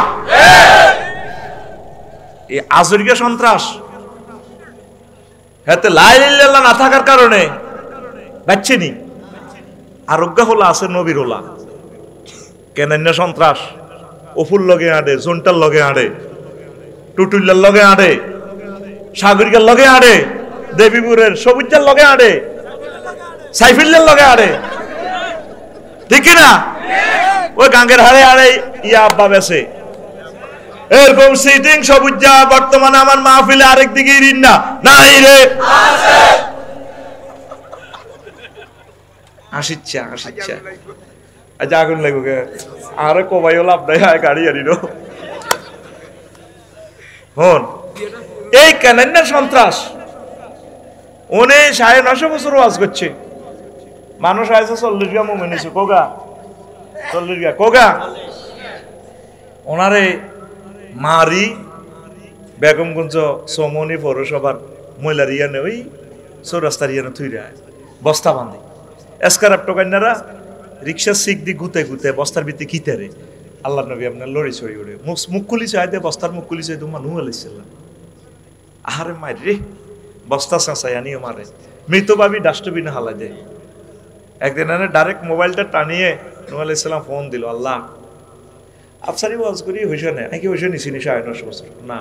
এই আজরিয়া সন্ত্রাস, হাতে লা ইলাহা ইল্লাল্লাহ না থাকার কারণে বাচ্চেনি আরোগ্য হলা আছে নবীর হলা। কেন সন্ত্রাস অফুল লগে আড়ে, জোনটার লগে আড়ে, টুটুল্লার লগে আড়ে, সাগরিকার লগে আড়ে, দেবীপুরের সবুজার লগে আড়ে, সাইফুল্লার লগে আড়ে, ঠিক না? ওই গাঙ্গের হাড়ে আড়ে ইয়া আব্বা বেছে। এরকম সিটিং সবুজা বর্তমানে আমার মাহফিলে আরেক দিকে রিন্না নাই রে, আসিচ্ছা আচ্ছা আগুন লাগবে কে আরে কবাইও লাভ নাই, হায় গাড়ি আনিল। হন এই কেনান্নার সন্ত্রাস, উনি 950 বছর ওয়াজ করছে, মানুষ আইছে 40 গা মুমিন হইছে, কোগা 40 গা কোগা। ওনারে মারি বেগমগঞ্জ সমনি পৌরসভার মহিলার ইয়ানে, ওই চৌরাস্তার ইয়ানে থুই রায় বস্তা বাঁধে, এসকারাপ টোকান্নারা রিক্সা শিখ দি গুতে গুতে বস্তার ভিত্তি খিতারে। আল্লাহ নবী আপনার লড়ি ছড়ি উড়ে মুখ খুলি চাই দে, বস্তার মুখ খুলি চাই তো মানুষ আলাইছিলাম। আহারে মারি রে, বস্তা চাঁচাই আনিও মারে, মৃত ভাবি ডাস্টবিনে হালাই দেয়। একদিন এনে ডাইরেক্ট মোবাইলটা টানিয়ে নূহ আলাইহিস সালাম ফোন দিল, আল্লাহ আফসারি ওয়াজ করি হইছে না, কি হইছে নিছি নি 950 বছর না,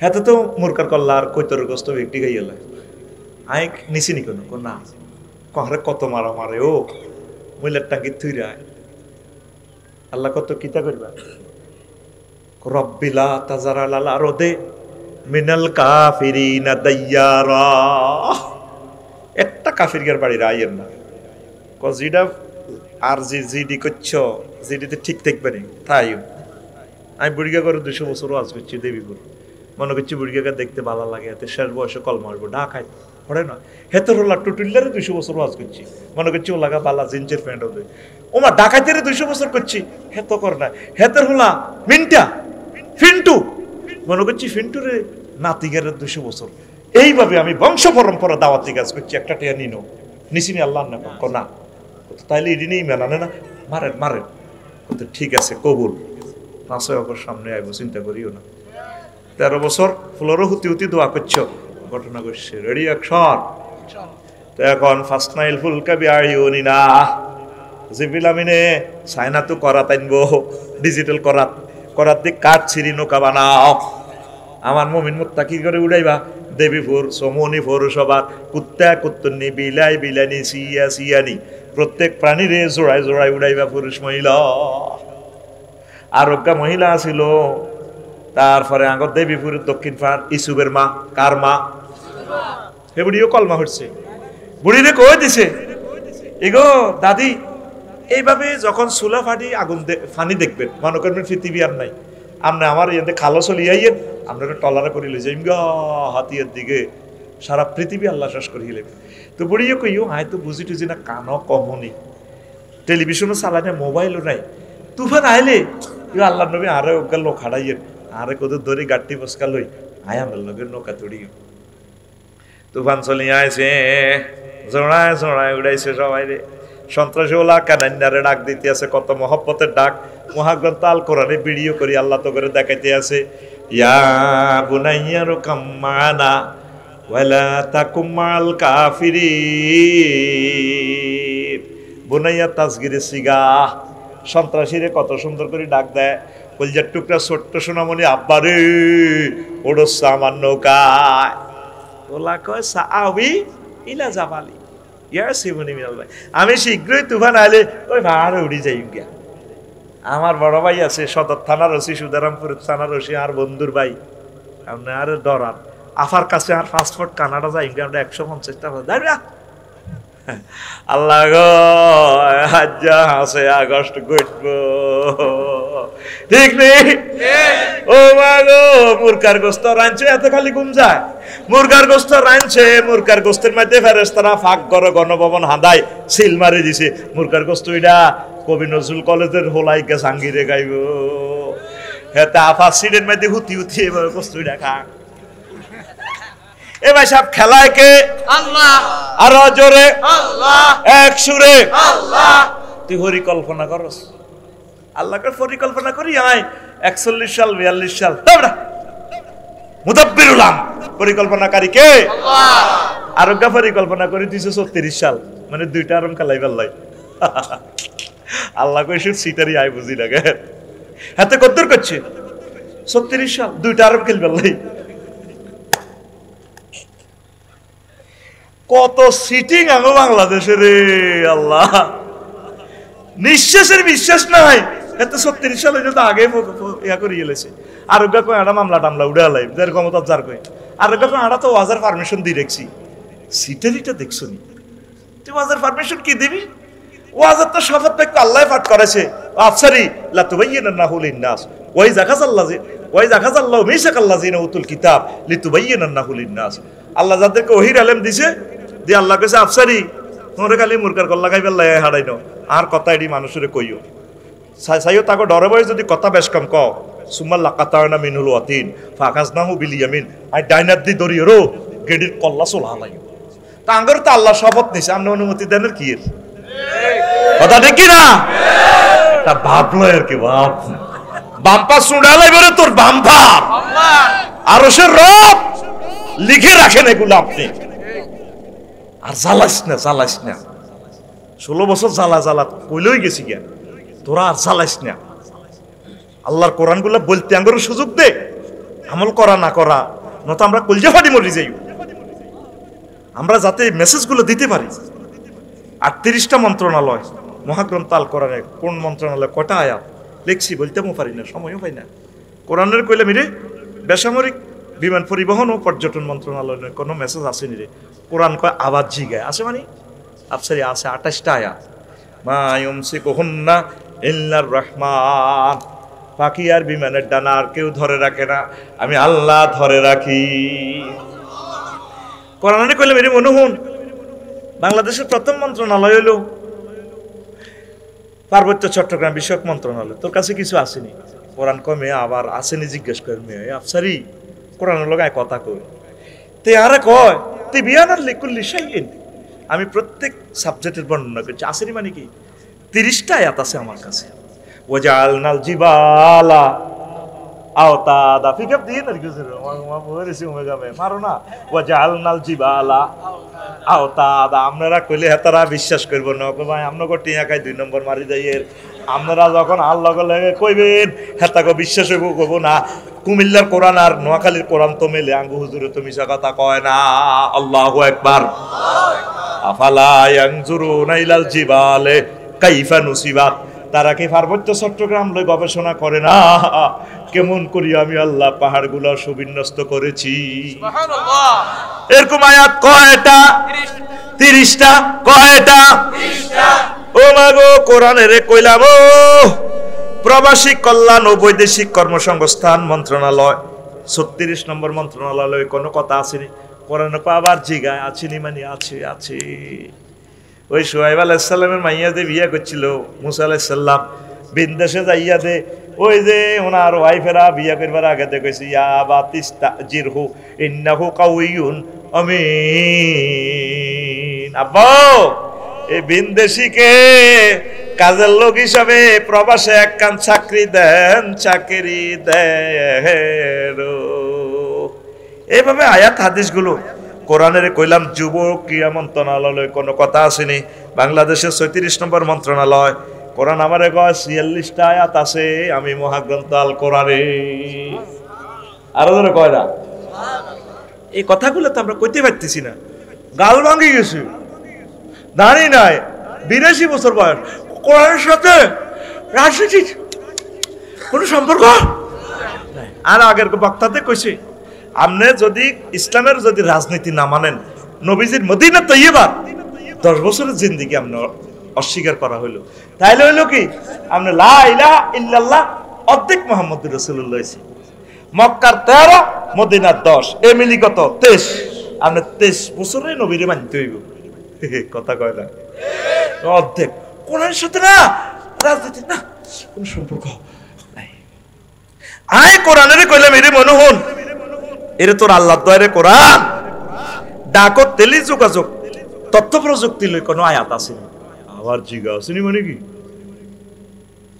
হাতে তো মুরকার কল্লার কৈতরগ্রস্ত ব্যক্তি গাইলা আই নিছি নি কোনো না, কহরে কত মারা মারে ও মহিলার টাঙ্গি থুই রায়। আল্লাহ কত কিতা করবা, রব্বিলা তাজারা লালা রদে মিনাল কাফিরিনা দাইয়ারা। একটা কাফিরগার বাড়ির আইয়ের না, জিডা আর জিডি করছো, জিডিতে ঠিক থাকবে না তাই। আমি বুড়িগা করে 200 বছর ওয়াজ করছি দেবীপুর, মনে করছি বুড়িগাকে দেখতে ভালো লাগে, এতে শেষ বয়সে কলমা আসবো ঢাকায় পড়ে না। হেতর হলা টুটুল্লারে 200 বছর ওয়াজ করছি, মনে করছি ও লাগা বালা জিন্সের প্যান্ট হবে, ওমা ডাকাইতে 200 বছর করছি, হেত কর না। হেতর হলা মিন্টা ফিন্টু, মনে করছি ফিন্টুরে নাতিগারের 200 বছর। এইভাবে আমি বংশ পরম্পরা দাওয়াতি কাজ করছি, একটা টিয়া নিনো নিচিনি আল্লাহ না না, তাইলে এদিনই মেলানে না, মারেন মারেন, ঠিক আছে কবুল, 5 অগর সামনে আইব, চিন্তা করিও না। 13 বছর ফ্লোরও হুতি হুতি দোয়া করছো, ঘটনা ঘটছে, রেডি অ্যাকশন। তো এখন ফার্স্ট নাইল ফুলকা বিআইউনি না জিবিল আমিনে সাইনা তো করাত আনবো, ডিজিটাল করাত দিয়ে কাঠ ছিড়ি নৌকা বানাও। আমার মুমিন মুত্তাকি করে উড়াইবা দেবীপুর সমনি পৌরসভার কুত্তা কুত্তনি বিলাই বিলানি সিয়া সিয়ানি প্রত্যেক প্রাণীরে জোড়ায় জোড়ায় উড়াইবা পুরুষ মহিলা। আরোগ্য মহিলা ছিল। তারপরে আগর দেবীপুরের দক্ষিণ পাড় ইসুবের মা, কার মা? হে বুড়িও কলমা হচ্ছে, বুড়িরে কই দিছে এগো দাদি। এইভাবে যখন চুলা ফাটি আগুন ফানি দেখবেন, মনে করবেন পৃথিবী আর নাই, আপনি আমার ইয়েতে খালো চলিয়াইয়েন আপনারা টলারা করি লই যাইম গা হাতিয়ার দিকে সারা পৃথিবী আল্লাহ শেষ করিলেন। তো বুড়িয়ে কইও আয় তো বুঝি টুঝি না কানো কমনি টেলিভিশনও চালায় না মোবাইলও নাই তুফান আইলে ইউ আল্লাহ নবী আরে ওগা লোক হারাইয়েন আরে কত ধরে গাড়ি বসকা লই আয় আমার লোকের নৌকা তড়িও তুফান চলিয়ে আইছে জোড়ায় জোড়ায় উড়াইছে সবাই রে সন্ত্রাসী ওলা কানান্নারে ডাক দিতে আছে কত মহব্বতের ডাক মহাগ্রন্থ আল কোরআনে ভিডিও করি আল্লাহ তো করে দেখাইতে আছে ইয়া বুনাইয়া রুকাম মানা ওয়ালা তাকুম মাল কাফিরিন বুনাইয়া তাসগিরে সিগা সন্ত্রাসীরে কত সুন্দর করে ডাক দেয় কলজার টুকরা ছোট্ট সোনামণি আব্বারে ওড়স আমার নৌকায় ওলা কয় সাআবি ইলা জাবালি ইয়ার সিমনি মিনাল ভাই আমি শীঘ্রই তুফান আইলে ওই ভাড়ে উড়ি যাই গিয়া আমার বড় ভাই আছে সদর থানার ওসি সুদারামপুর থানার ওসি আর বন্ধুর ভাই আপনি আর ডরান আফার কাছে আর পাসপোর্ট কানাডা যাই গিয়া আমরা 150 টাকা দাঁড়া আল্লাহ গো হাজ্জা আছে আগস্ট গইব ঠিক নেই ও মা গো মুরকার গোস্ত রাঞ্চে এত খালি ঘুম যায় মুরগার গোস্ত রাঞ্চে মুরগার গোস্তের মধ্যে ফেরেশতারা ফাঁক করে গণভবন হাঁদায় সিল মারি দিছে মুরগার গোস্ত এটা কবি নজরুল কলেজের হোলাইকে সাঙ্গিরে গাইব হেতে আফা সিডের মধ্যে হুতি হুতি এবার গোস্ত এটা খা এ ভাই সব খেলায় কে আল্লাহ আর জোরে আল্লাহ এক সুরে আল্লাহ তুই পরিকল্পনা করস আল্লাহকে পরিকল্পনা করি আয় 41 সাল 42 সাল তোমরা মুদাব্বিরুল আম পরিকল্পনাকারী কে আল্লাহ আরোগ্য পরিকল্পনা করে 236 সাল মানে দুইটা আরম কালাইবার লাই আল্লাহ কইছে সিটারি আই বুঝি লাগে হাতে কদ্দুর করছে 36 সাল দুইটা আরম খেলবার লাই কত সিটিং আঙ্গো বাংলাদেশে রে আল্লাহ নিঃশ্বাসের বিশ্বাস নাই এত 36 সাল হইলে তো আগে ইয়া করে গেলেছে আরোগ্য কই আড়া মামলা টামলা উড়ে আলাই যার ক্ষমতা যার কই আরোগ্য কই আড়া তো ওয়াজার পারমিশন দিয়ে রেখছি সিটারিটা দেখছো নি তুই ওয়াজার পারমিশন কি দিবি ওয়াজার তো শপথ বাক্য আল্লাহ পাঠ করেছে আফসারি লা তুবাইয়িনান্নাহু লিন-নাস ওয়া ইযা খাযাল্লাহু মিসাকাল্লাযিনা উতুল কিতাব লিতুবাইয়িনান্নাহু লিন-নাস আল্লাহ যাদেরকে ওহির ইলম দিছে দি আল্লাহ কইছে আফসারি তোরে খালি মুরকার কল লাগাইবার লাই হাড়াইনো আর কথা এডি মানুষের কইও সাইও তাকে ডরে বই যদি কথা বেশ কম ক সুমাল লাকাতানা মিনুল ওয়াতিন ফাকাজনাহু বিল ইয়ামিন আই ডাইনার দি দরিয়রো গেডির কল্লা চলা লাই তা আঙ্গর তো আল্লাহ শপথ নিছে আপনি অনুমতি দেন কি এর কথা ঠিক কি না তা ভাবলো আর কি বাপ বাম্পা সুড়া লাইবে রে তোর বাম্পা আল্লাহ আরশের রব লিখে রাখেন এগুলো আপনি আর জ্বালাস না 16 বছর জ্বালা কইলই গেছি গিয়া তোরা আর জ্বালাস না আল্লাহর কোরআনগুলো বলতে আঙ্গর সুযোগ দে আমল করা না করা নয়তো আমরা কলজা ফাটি মরি যাই আমরা যাতে মেসেজগুলো দিতে পারি 38টা মন্ত্রণালয় মহাগ্রন্থ আল কোরআনে কোন মন্ত্রণালয় কটা আয়াত লিখছি বলতেও পারি না সময়ও পাই না কোরআনের কইলে মিরে বেসামরিক বিমান পরিবহন ও পর্যটন মন্ত্রণালয়ের কোনো মেসেজ আসেনি রে কোরআন কয় আবার জিগায় আছে মানে আফসারি আছে 28টা আয়াত মা ইউমসিকুহুন্না ইল্লার রহমান পাখি আর বিমানের ডানা আর কেউ ধরে রাখে না আমি আল্লাহ ধরে রাখি কোরআনে কইলে মেরে মনে হন বাংলাদেশের প্রথম মন্ত্রণালয় হলো পার্বত্য চট্টগ্রাম বিষয়ক মন্ত্রণালয় তোর কাছে কিছু আসেনি কোরআন কমে আবার আসেনি জিজ্ঞেস করে মেয়ে আফসারি কোরআনের লগায় কথা কই তে আরে কয় তে বিয়ানার লিকুল্লি শাইইন আমি প্রত্যেক সাবজেক্টের বর্ণনা করছি আসেনি মানে কি 30টা আয়াত আছে আমার কাছে ওয়াজআলনাল জিবালা আওতাদা ফিকাপ দিয়ে না কিছু মা বলেছি ওমেগামে মারো না ওয়াজআলনাল জিবালা আওতাদা আপনারা কইলে হেতারা বিশ্বাস করব না ভাই আপনাকে টিয়া খাই 2 নম্বর মারি যাইয়ের আপনারা যখন আল্লাহ লাগে কইবেন হেতাকে বিশ্বাস করব না কুমিল্লার কোরআন আর নোয়াখালীর কোরআন তো মেলে আঙ্গু হুজুরে তো মিছা কথা কয় না আল্লাহু আকবার আফালা ইয়ানজুরুনা ইলাল জিবালে কাইফা নুসিবাত তারা কি পার্বত্য চট্টগ্রাম লই গবেষণা করে না কেমন করি আমি আল্লাহ পাহাড়গুলো সুবিন্যস্ত করেছি সুবহানাল্লাহ এরকম আয়াত কয়টা 30টা কয়টা 30টা ও মাগো কোরআনে রে কইলাম ও প্রবাসী কল্যাণ ও বৈদেশিক কর্মসংস্থান মন্ত্রণালয় 36 নম্বর মন্ত্রণালয়ে কোনো কথা আসেনি। কোরআন আবার জিগায় আছিনি, মানে আছে আছে। ওই সোহাইব আলাইহিস সালামের মাইয়া যে বিয়ে করছিল মুসা আলাইহিস সালাম, বিদেশে যাইয়া দে ওই যে ওনার ওয়াইফেরা বিয়ে করবার আগে দেখেছি ইয়া বাতিস্তাজিরহু ইন্নাহু কাউইয়ুন আমিন। আব্বা এই বিদেশিকে কাজের লোক হিসাবে প্রবাসে একখান চাকরি দেন, চাকরি দেন। এইভাবে আয়াত হাদিসগুলো কোরআনের কইলাম। যুব ক্রীড়া মন্ত্রণালয়ে কোনো কথা আসেনি। বাংলাদেশের 37 নম্বর মন্ত্রণালয়। কোরআন আমারে কয় 46টা আয়াত আছে আমি মহাগ্রন্থ আল কোরআনে। আরো ধরে কয় না এই কথাগুলো তো আমরা কইতে পারতেছি না, গাল ভাঙি গেছে, দাঁড়ি নাই, 82 বছর বয়স। কোরআনের সাথে রাজনীতির কোনো সম্পর্ক নাই। আর আগের বক্তাতে কইছে আপনি যদি ইসলামের যদি রাজনীতি না মানেন, নবীজির মদিনা তৈয়বা 10 বছরের জিন্দেগি আপনি অস্বীকার করা হইল, তাইলে হইল কি আপনি লা ইলাহা ইল্লাল্লাহ অর্ধেক মুহাম্মদুর রাসূলুল্লাহ। মক্কার 13, মদিনার 10, এ মিলি কত 23। আপনি 23 বছরে নবীরে মানতে হইব। কথা কয় না অর্ধেক। কোরআনের সাথে না রাজনীতি না কোন সম্পর্ক নাই। আয় কোরআনের কইলাম এরে মনে হন, এরে তোর আল্লাহর দয়ারে কোরআন ডাকো টেলি যোগাযোগ তথ্য প্রযুক্তি লই কোনো আয়াত আছে আবার জিগা আসেনি, মানে কি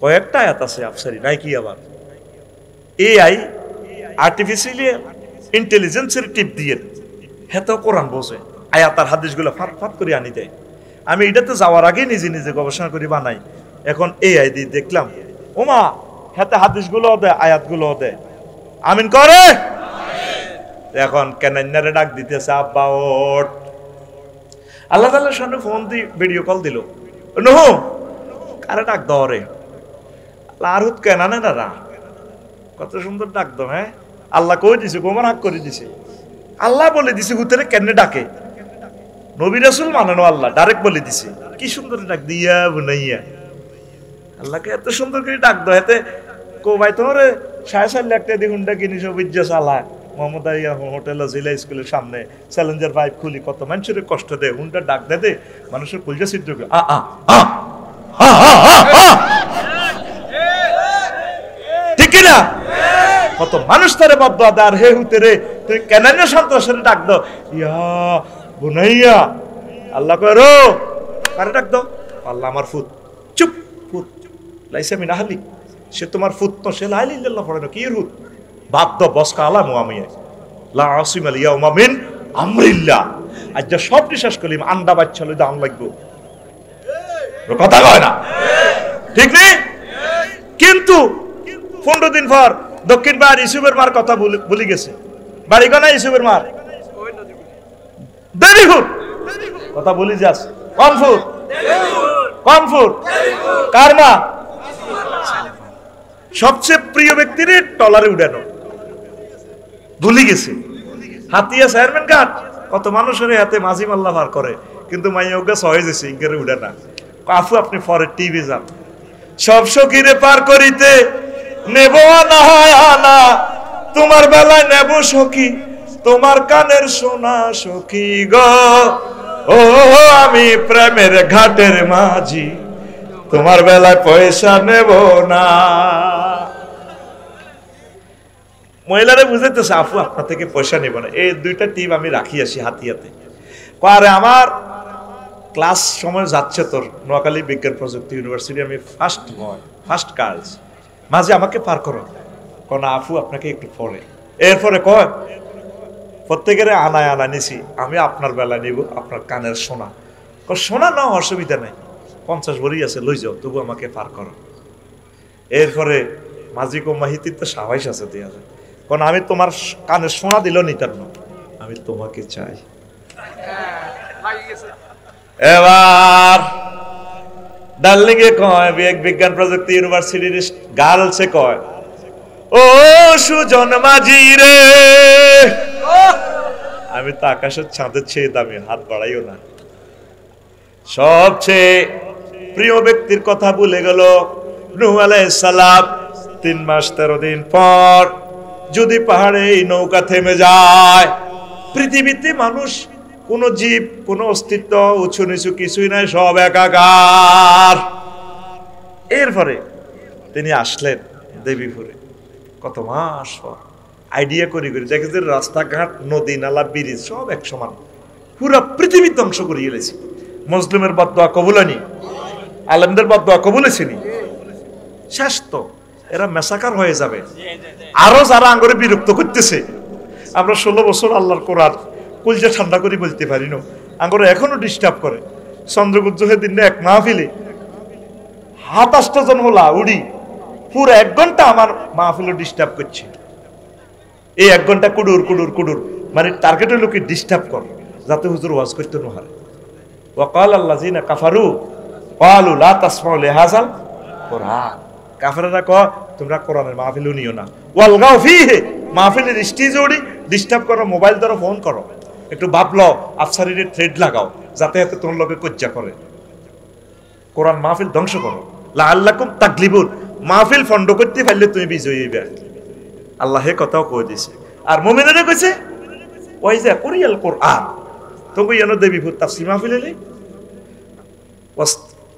কয়েকটা আয়াত আছে আফসারি নাই কি আবার এআই আর্টিফিশিয়াল ইন্টেলিজেন্সের টিপ দিয়ে হেত কোরআন বোঝে, আয়াত আর হাদিসগুলো ফাট ফাট করে আনি দেয়। আমি এটাতে যাওয়ার আগে নিজে নিজে গবেষণা করি বানাই। এখন এআই দিয়ে দেখলাম ওমা হেতে হাদিসগুলো দেয়, আয়াতগুলো দেয়। আমিন করে। এখন কেনারে ডাক দিতেছে আব্বা ওঠ। আল্লাহ তাআলার সামনে ফোন দিয়ে ভিডিও কল দিল, নহু কারে ডাক দাও রে লারুত কেনানে না রা, কত সুন্দর ডাক দাও। হ্যাঁ আল্লাহ কই দিছে, গোমর হাক করে দিছে। আল্লাহ বলে দিছে হুতেরে কেনে ডাকে, নবী রাসূল মানানো আল্লাহ ডাইরেক্ট বলে দিছে। কি সুন্দর ডাক দিয়া বুনাইয়া, আল্লাহকে এত সুন্দর করে ডাক দাও। এতে কো ভাই তোমার 4.5 লাখ টাকা দিয়ে হুন্ডা কিনিস বিজ্জা চালা মোহাম্মদ আইয়া হোটেল জিলা স্কুলের সামনে চ্যালেঞ্জার পাইপ খুলি কত মানুষের কষ্ট দেয়, হুন্ডা ডাক দে মানুষের কলজা সিদ্ধ করে ঠিক না, কত মানুষ তারে বদয়া দেয়। আর হে হুতেরে তুই কেন সন্ত্রাসের ডাক দাও ইয়া বুনাইয়া। আল্লাহ কয় রো কারে ডাক দাও, আল্লাহ আমার ফুত। চুপ ফুত লাইসা মিন আহলি, সে তোমার ফুত তো, সে লা ইলাহা ইল্লাল্লাহ পড়ে না, কি রুত বাদ্য বসকা আলা মুআমিয়া লা আসিম আল ইয়াউমা মিন আমরিল্লাহ। আজ যা সব বিশ্বাস করি আন্ডা বাচ্চা লই দাম লাগবে, কথা কয় না ঠিক নেই। কিন্তু 15 দিন পর দক্ষিণ পাড়ার ইসুফের মার কথা ভুলে গেছে। বাড়ি কোনা ইসুফের মার দেবীপুর, কথা বলি যাস কনফুর কনফুর কার মা, সবচেয়ে প্রিয় ব্যক্তির টলারে উঠানো ভুলে গেছে। হাতিয়া চেয়ারম্যান ঘাট কত মানুষের হাতে মাঝি মাল্লা ভার করে, কিন্তু মাইয়া সহজ হয়েছে ইঙ্গারে উঠে না। কাফু আপনি পরে টিভি যান, সব সখীরে পার করিতে নেব না হয় আনা, তোমার বেলায় নেব সখী তোমার কানের সোনা সখী গো, ও আমি প্রেমের ঘাটের মাঝি তোমার বেলায় পয়সা নেব না। মহিলারা বুঝাইতেছে আফু আপনার থেকে পয়সা নেব না। এই 2টা টিপ আমি রাখি আসি হাতিয়াতে। আরে আমার ক্লাস সময় যাচ্ছে তোর নোয়াখালী বিজ্ঞান প্রযুক্তি ইউনিভার্সিটি, আমি ফার্স্ট কাজ মাঝে আমাকে পার করো কোন আফু আপনাকে একটু পরে। এরপরে কয় প্রত্যেকের আনায় আনা নিছি, আমি আপনার বেলা নিব আপনার কানের সোনা। সোনা না অসুবিধা নাই, 50 ভরি আছে লই যাও, তবু আমাকে পার করো। এরপরে মাঝি কমাহিতি তো সাহস আছে দেওয়া যায়, কারণ আমি তোমার কানের সোনা দিল নিতার না, আমি তোমাকে চাই। এবার ডার্লিং এ কয় বিজ্ঞান প্রযুক্তি ইউনিভার্সিটির গার্লসে কয় ও সুজন মাঝি রে, আমি তো আকাশের চাঁদের চেয়ে দামি, হাত বাড়াইও না। সবচেয়ে প্রিয় ব্যক্তির কথা ভুলে গেল, নূহ আলাইহিস সালাম 3 মাস 13 দিন পর যদি পাহাড়ে এই নৌকা থেমে যায়, পৃথিবীতে মানুষ, কোন জীব, কোন অস্তিত্ব, উঁচু নিচু কিছুই নাই, সব একাকার। এরপরে তিনি আসলেন দেবীপুরে কত মাস পর। আইডিয়া করি দেখে যে রাস্তাঘাট, নদী নালা, ব্রিজ সব এক সমান, পুরো পৃথিবী ধ্বংস করিয়ে গেছে। মুসলিমের বদদোয়া কবুল হয়নি, আলেমদের বদদোয়া কবুল হয়েছেনি। শেষ তো, এরা মেসাকার হয়ে যাবে। আরো যারা আঙ্গরে বিরক্ত করতেছে, আমরা 16 বছর আল্লাহর কোরআন কলজা ঠান্ডা করে বলতে পারি না, আঙ্গরে এখনো ডিস্টার্ব করে। চন্দ্রগুজ্জের দিন এক মাহফিলে 27টা জন হলা উড়ি পুরো 1 ঘন্টা আমার মাহফিলে ডিস্টার্ব করছে। এই 1 ঘন্টা কুডুর কুডুর কুডুর, মানে টার্গেটের লোকে ডিস্টার্ব কর, যাতে হুজুর ওয়াজ করতে না পারে। ওয়াকাল আল্লাযিনা কাফারু ক্বালু লা তাসমাউ লিহাযাল কুরআন। কাফেররা কয় তোমরা কোরআনের মাহফিল নিও না। ওয়ালগাউ ফীহি, মাহফিলের স্টেজে উড়ি ডিস্টার্ব করো, মোবাইল ধরো, ফোন করো, একটু ভাবলো আফসারির থ্রেড লাগাও, যাতে এত তোর লোকে কজ্জা করে। কোরআন মাহফিল ধ্বংস করো। লাআল্লাকুম তাগলিবুন, মাহফিল ফন্ড করতে পারলে তুমি বিজয়ী হইবে। আল্লাহ হে কথাও কই দিছে। আর মুমিনেরা কইছে ওয়াইজা কুরিয়াল কোরআন, তুমি এনো দেবীপুর তাফসীর মাহফিল এলে।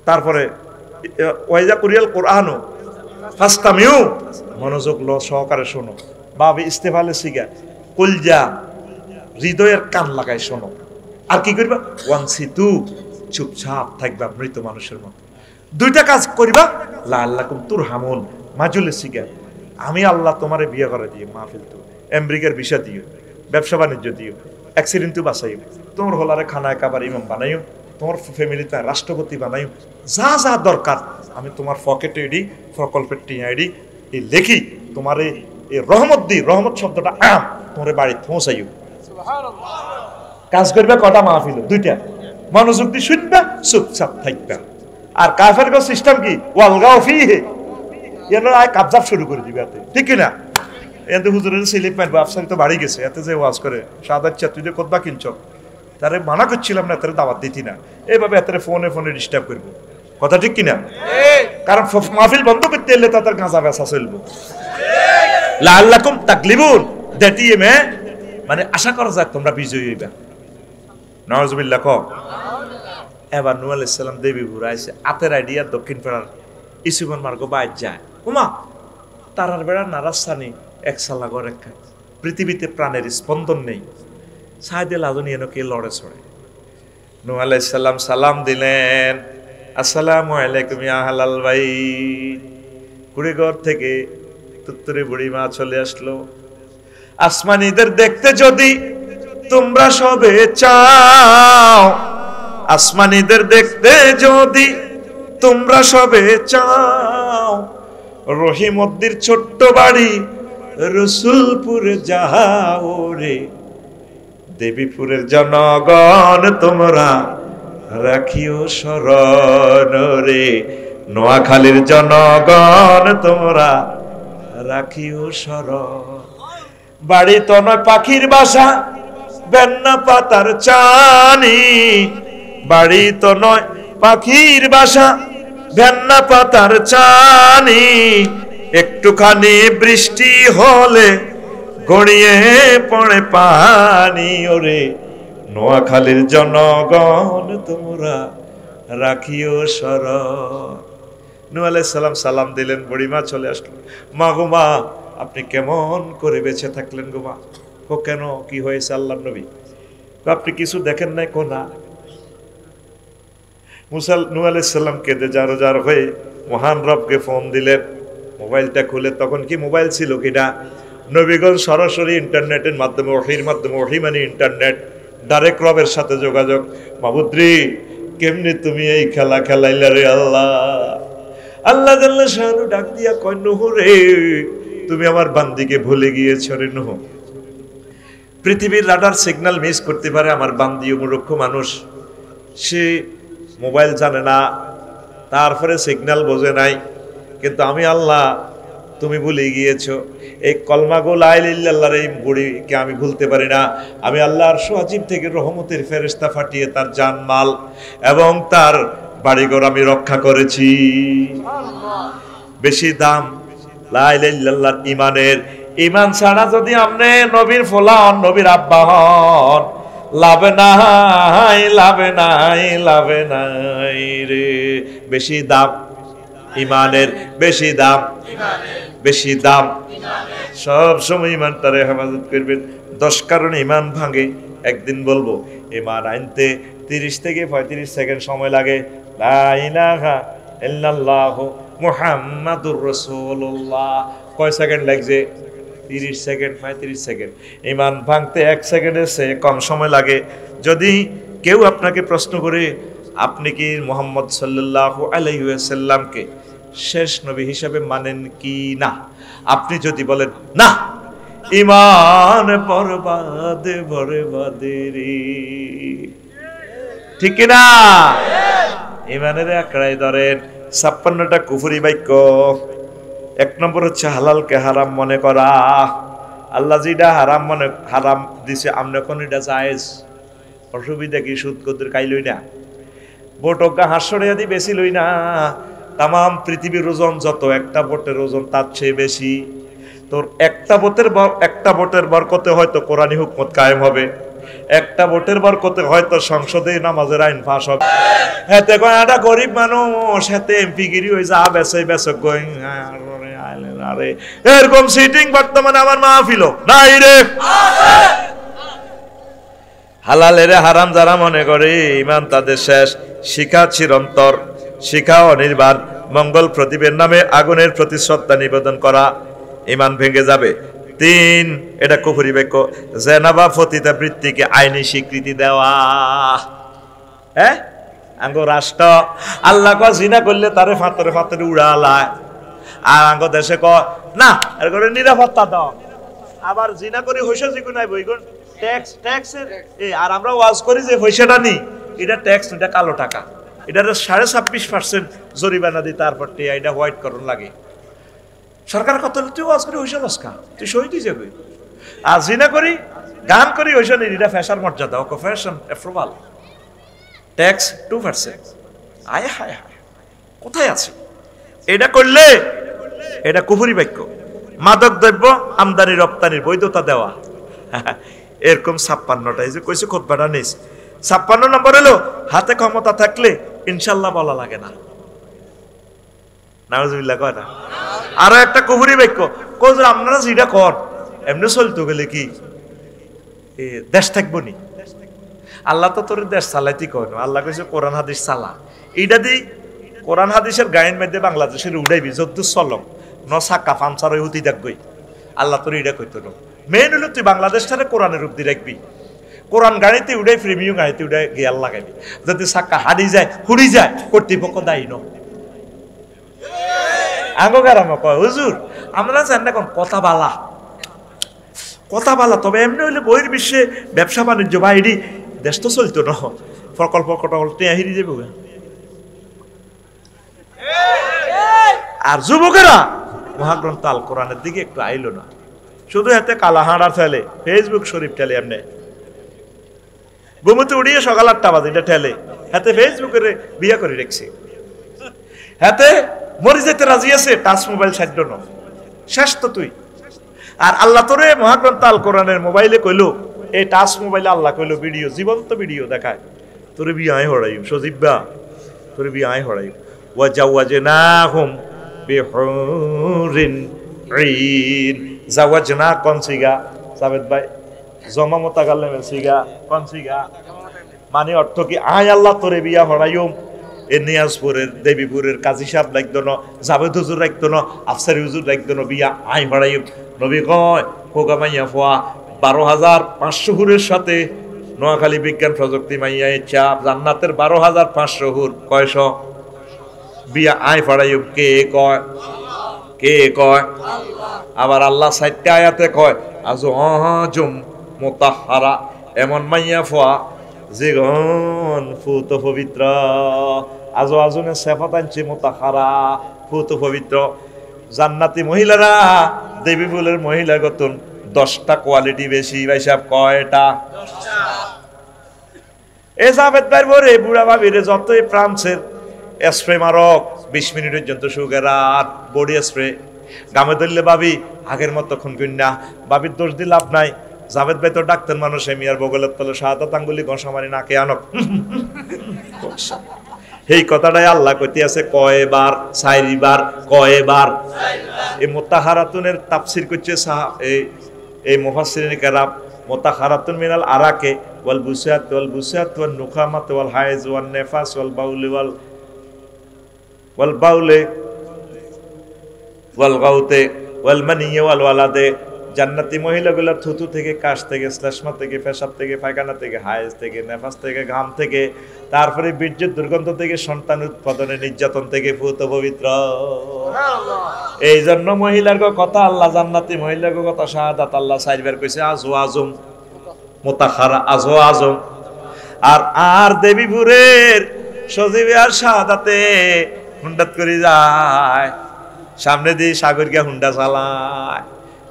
তারপরে ওয়াইজা কুরিয়াল কোরআনও ফাস্তামিউ, মনোযোগ ল সহকারে শোনো। বাবে ইস্তেফালে সিগা কলজা হৃদয়ের কান লাগাই শোনো। আর কি করবা? ওয়ানসিতু, চুপচাপ থাকবা মৃত মানুষের মতো। 2টা কাজ করিবা। লাআল্লাকুম তুরহামুন, মাজুলে সিগা আমি আল্লাহ তোমারে বিয়ে করে দিই, মাহফিল তো আমেরিকার ভিসা দিও, ব্যবসা বাণিজ্য দিও, অ্যাক্সিডেন্টও বাঁচাইও, তোমার হলারে খানায় কাবার ইমাম বানাইও, তোমার ফ্যামিলিতে রাষ্ট্রপতি বানাইও, যা যা দরকার আমি তোমার পকেটে এডি, প্রকল্পের টিয়া এডি এই লেখি, তোমার এই রহমত দিই, রহমত শব্দটা তোমার বাড়ি পৌঁছাইও। কাজ করবে কটা? মাহফিল 2টা। মনোযোগ দিয়ে শুনবা, চুপচাপ থাকবা। আর কাফের সিস্টেম কি? ওয়ালগাউ ফীহি, এর আয় কাবজাব শুরু করে দিবে এতে, ঠিক না? এতে হুজুরের সিলিপ মারবো, আফসারি তো বাড়ি গেছে, এতে যে ওয়াজ করে সাদাত ছাত্রীদের কোথবা কিনছ, তারে মানা করছিলাম না, তারে দাওয়াত দিতি না, এইভাবে এতে ফোনে ফোনে ডিস্টার্ব করবো। কথা ঠিক কিনা? কারণ মাহফিল বন্ধ করতে এলে তাদের গাঁজা বেচা চলবো। লাআল্লাকুম তাগলিবুন, দেটিয়ে মে, মানে আশা করা যায় তোমরা বিজয়ী হইবা। নাউজুবিল্লাহ কও। এবার নূহ আলাইহিস সালাম দেবীপুর আইছে, আতের আইডিয়া দক্ষিণ পাড়ার ইসুবন মার্গ বাইর যায়। উমা তারার বেড়া নারাস্তানি এক সালা ঘর এক, পৃথিবীতে প্রাণের স্পন্দন নেই, সাইদে লাদনি এনো কে লড়ে ছড়ে। নূহ আলাইহিস সালাম সালাম দিলেন, আসসালামু আলাইকুম ইয়া আহলাল বাইত। কুড়িঘর থেকে তুত্তুরে বুড়ি মা চলে আসলো। আসমানীদের দেখতে যদি তোমরা সবে চাও, আসমানীদের দেখতে যদি তোমরা সবে চাও, রহিমদ্দির ছোট্ট বাড়ি রসুলপুরে যাও রে। দেবীপুরের জনগণ তোমরা রাখিও শরণ রে, নোয়াখালীর জনগণ তোমরা রাখিও শরণ। বাড়ি তো নয় পাখির বাসা, বেন্না পাতার চানি, বাড়ি তো নয় পাখির বাসা, বেন্না পাতার চানি, একটুখানি বৃষ্টি হলে গড়িয়ে পড়ে পানি ওরে। নোয়াখালীর জনগণ তোমরা রাখিও শরণ। নূহ আলাইহিস সালাম সালাম দিলেন, বুড়িমা চলে আসলো। মা গো মা, আপনি কেমন করে বেঁচে থাকলেন গো মা? ও কেন, কি হয়েছে আল্লাহর নবী? আপনি কিছু দেখেন নাই? কোনা নূহ আলাইহিস সালাম কেঁদে জারো জার হয়ে মহান রবকে ফোন দিলেন। মোবাইলটা খুলে, তখন কি মোবাইল ছিল কিনা? নবীগণ সরাসরি ইন্টারনেটের মাধ্যমে, ওহীর মাধ্যমে, ওহী মানে ইন্টারনেট, ডাইরেক্ট রবের সাথে যোগাযোগ। মাবুদ্রি কেমনি তুমি এই খেলা খেলাইলা রে আল্লাহ? আল্লাহ জাল্লা শানু ডাক দিয়া কয়, নূহ রে তুমি আমার বান্দিকে ভুলে গিয়েছ রে নূহ। পৃথিবীর রাডার সিগন্যাল মিস করতে পারে, আমার বান্দিও মূর্খ মানুষ, সে মোবাইল জানে না, তারপরে সিগন্যাল বোঝে নাই, কিন্তু আমি আল্লাহ তুমি ভুলে গিয়েছো। এই কলমাগো লা ইলাহা ইল্লাল্লাহর এই বুড়িকে আমি ভুলতে পারি না। আমি আল্লাহর আরশ আজিম থেকে রহমতের ফেরেশতা পাঠিয়ে তার জানমাল এবং তার বাড়িঘর আমি রক্ষা করেছি। বেশি দাম লা ইলাহা ইল্লাল্লাহ ইমানের। ইমান ছাড়া যদি আপনি নবীর ফোলা হন, নবীর আব্বা হন, লাভ নাই, লাভ নাই, লাভ নাই রে। বেশি দাম ইমানের, বেশি দাম, বেশি দাম। সব সময় ইমানটারে হেফাজত করবেন। 10 কারণে ইমান ভাঙে। একদিন বলবো ইমান আনতে 30 থেকে 35 সেকেন্ড সময় লাগে। লা ইলাহা ইল্লাল্লাহু মুহাম্মাদুর রাসূলুল্লাহ। কয় সেকেন্ড লাগছে? 30 সেকেন্ড, 35 সেকেন্ড। ইমান ভাঙতে 1 সেকেন্ডের চেয়ে কম সময় লাগে। যদি কেউ আপনাকে প্রশ্ন করে আপনি কি মুহাম্মদ সাল্লাল্লাহু আলাইহি ওয়াসাল্লামকে শেষ নবী হিসাবে মানেন কি না, আপনি যদি বলেন না, ইমান বরবাদ বরবাদে রে। ঠিক না? ইমানের আঁকড়ায় ধরেন 56টা কুফরি বাক্য। 1 নম্বর হচ্ছে হালালকে হারাম মনে করা। আল্লাহ যেটা হারাম দিছে আমরা কোন এটা জায়েজ। অসুবিধা কি? সুদ কদ্দুর খাই লই না, বটকা হাঁসড়িয়া দি বেশি লই না। তাম পৃথিবীর ওজন যত, একটা বোটের ওজন তার চেয়ে বেশি। তোর একটা বোটের বরকতে হয়তো কোরআনী হুকমত কায়েম হবে, একটা বোটের বরকতে হয়তো সংসদে নামাজের আইন ফাঁস হবে। হেতে কয় একটা গরিব মানুষ, হেতে এমপিগিরি হয়ে যা বেছে বেছে কই আরে এরকম সিটিং বর্তমানে আমার মাহফিল নাই রে। হালালের হারাম যারা মনে করে ইমান তাদের শেষ। শিখা চিরন্তর, শিখা অনির্বাণ। মঙ্গল প্রদীপের নামে আগুনের প্রতি শ্রদ্ধা নিবেদন করা, ইমান ভেঙে যাবে। 3, এটা কুফরি বাক্য, জেনাবা ফতিতা বৃত্তিকে আইনি স্বীকৃতি দেওয়া। হ্যাঁ, আঙ্গ রাষ্ট্র আল্লাহ ক জিনা করলে তারে ফাতরে ফাতরে উড়ালায়, আর আঙ্গ দেশে ক না এর করে নিরাপত্তা দাও। আবার জিনা করে হইসা জিগু নাই বইগুন ট্যাক্স আর আমরা ওয়াজ করি যে পয়সাটা নি, এটা ট্যাক্স, এটা কালো টাকা। এটার 26.5% জরিমানা দিই, তারপর এটা হোয়াইট করণ লাগে। সরকার কত তুই ওয়াজ করি হইসা লস্কা, তুই সই দিয়ে যাবে। আর জিনা করি গান করি হইসা নি, এটা ফ্যাশন মর্যাদা, ওকে ফ্যাশন অ্যাপ্রুভাল, ট্যাক্স 2%। আয় হায় হায়, কোথায় আছে? এটা করলে এটা কুফরি বাক্য। মাদক দ্রব্য আমদানি রপ্তানির বৈধতা দেওয়া, এরকম 56টা। এই যে কইছে খুতবাটা নিস 56 নম্বর হলো হাতে ক্ষমতা থাকলে ইনশাল্লাহ বলা লাগে না। নাউজুবিল্লাহ কয় না? আরো একটা কুফরি বাক্য, কইছে আপনারা যেটা কর এমনি চলতে গেলে কি দেশ থাকবো নি? আল্লাহ তো তোর দেশ চালাইতে কয় না, আল্লাহ কইছে কোরআন হাদিস চালা। এইটা দি কোরআন হাদিসের গায়ের মধ্যে বাংলাদেশের উড়াইবি যদ্দু চলম ন সাক্কা পাঞ্চার হতি দেখবই। আল্লাহ তোর এটা কইতো না। মেন হলো তুই বাংলাদেশটারে কোরআনের রূপ দিয়ে রাখবি। কোরআন গাড়িতে উড়াই প্রেমিও গাড়িতে উড়াই গিয়াল লাগাইবি। যদি সাক্কা হারি যায় হুড়ি যায় কর্তৃপক্ষ দায়ী ন। আঙ্গ গারাম কয় হুজুর আমরা জানি না কোন কথা বালা, কথা বালা, তবে এমনি হইলে বহির বিশ্বে ব্যবসা বাণিজ্য বা এটি দেশ তো চলতো না। প্রকল্প টেয়া হিরি যাবো। আর যুবকেরা মহাগ্রন্থ আল কোরআনের দিকে একটু আইলো না, শুধু হাতে কালা হাঁড়ার ফেলে, ফেসবুক শরীফ ঠেলে, এমনি ঘুমতে উড়িয়ে সকাল 8টা বাজে এটা ঠেলে, হাতে ফেসবুকের বিয়ে করে রেখছি, হাতে মরে যেতে রাজি আছে, টাচ মোবাইল ছাড়ল না, শেষ তো তুই। আর আল্লাহ তোরে মহাগ্রন্থ আল কোরআনের মোবাইলে কইলো, এই টাচ মোবাইলে আল্লাহ কইলো ভিডিও, জীবন্ত ভিডিও দেখায়, তোরে বিয়ে আয় হড়াই সজীববা, তোরে বিয়ে আয় হড়াই। ওয়াজাওয়াজনাহুম বিহুরিন ঈন। জাওয়াজনা কোন সিগা? সাবেদ ভাই জমা মোতাকাল্লিম সিগা কোন সিগা? মানে অর্থ কি আয় আল্লাহ তোরে বিয়া হড়াইম। এ নিয়াজপুরের দেবীপুরের কাজী সাহেব লাগতো না, জাবেদ হুজুর লাগতো না, আফসারি হুজুর লাগতো না, বিয়া আয় হড়াইম। নবী কয় কোকা মাইয়া ফোয়া 12,500 হুরের সাথে নোয়াখালী বিজ্ঞান প্রযুক্তি মাইয়া চাপ জান্নাতের 12,500 হুর। কয়শ? বিয়া আয় ফড়াইম। কে কয়? কে কয়? আবার আল্লাহ 4টা আয়াতে কয় আজওয়াজুম মুতাহহারা, এমন মাইয়া ফোয়া যেগণ ফুত পবিত্র। আজওয়াজুনে সিফাত আনছে মুতাহহারা, ফুত পবিত্র। জান্নাতি মহিলারা দেবী ফুলের মহিলা গতন 10টা কোয়ালিটি বেশি। ভাই সাহেব কয়টা? 10টা। এ সাবেত ভাই বরে বুড়া ভাবিরে যতই প্রাণছের স্প্রে মারক 20 মিনিট পর্যন্ত সুগার আর বডি স্প্রে গামে ধরলে ভাবি আগের মতো খুন না ভাবির দোষ দিয়ে লাভ নাই জাভেদ ভাই তো ডাক্তার মানুষ মিয়ার বগলের তলে শাহাদাত আঙ্গুলি ঘষা মারি নাকে আনক এই কথাটাই আল্লাহ কইতে আছে কয়বার 4 বার কয়বার এই মুতাহারাতুনের তাফসীর করছে এই মুফাসসিরিন কেরাম মুতাহারাতুন মিনাল আরাকে ওয়াল বুসাত ওয়ান নুখামাত ওয়াল হাইজ ওয়ান নিফাস ওয়াল বাউলি ওয়াল বাউলে ওয়াল গাউতে ওয়াল মানিয়া ওয়াল ওয়ালাদে জান্নাতি মহিলাগুলা থুতু থেকে কাশ থেকে শ্লেষ্মা থেকে পেশাব থেকে পায়খানা থেকে হায়েজ থেকে নেফাস থেকে ঘাম থেকে তারপরে বীর্যের দুর্গন্ধ থেকে সন্তান উৎপাদনের নির্যাতন থেকে পুত পবিত্র এই জন্য মহিলার কথা আল্লাহ জান্নাতি মহিলার কথা শাহাদাত আল্লাহ 4 বার কইছে আজওয়াজুম মুতাখারা আজওয়াজুম আর দেবীপুরের সজীবে আর শাহাদাতে হুন্ডাত করে যায় সামনে দিয়ে সাগর গিয়া হুন্ডা চালায়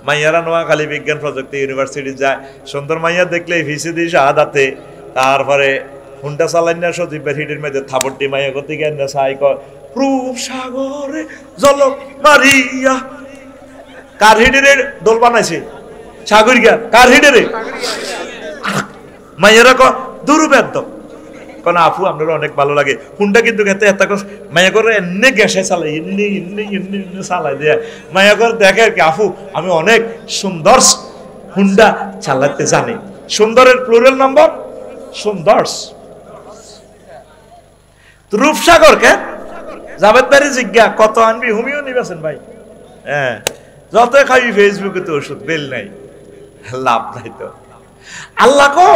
মাইয়ারা নোয়াখালী বিজ্ঞান প্রযুক্তি ইউনিভার্সিটি যায় সুন্দর মাইয়া দেখলে ভিসি দিয়ে শাহাদাতে তারপরে হুন্ডা চালাই না সজীবের হিটের মেয়েদে থাপড়টি মাইয়া করতে গেন না সাই রূপ সাগরে জলক মারিয়া কার হিটের দোল বানাইছে সাগর গিয়া কার হিটের মাইয়ারা দুরূপের দল কোন আপু আপনার অনেক ভালো লাগে হুন্ডা কিন্তু খেতে এত মায়া করে এমনি গ্যাসে চালাই এমনি এমনি এমনি এমনি চালাই দেয় মায়া করে দেখে আর কি আপু আমি অনেক সুন্দর হুন্ডা চালাতে জানি সুন্দরের প্লুরাল নাম্বার সুন্দর্স রূপসাগর কে জাভেদ ভাই জিজ্ঞা কত আনবি হুমিও নিবেছেন ভাই হ্যাঁ যত খাবি ফেসবুকে তো ওষুধ বেল নাই লাভ নাই তো আল্লাহ কো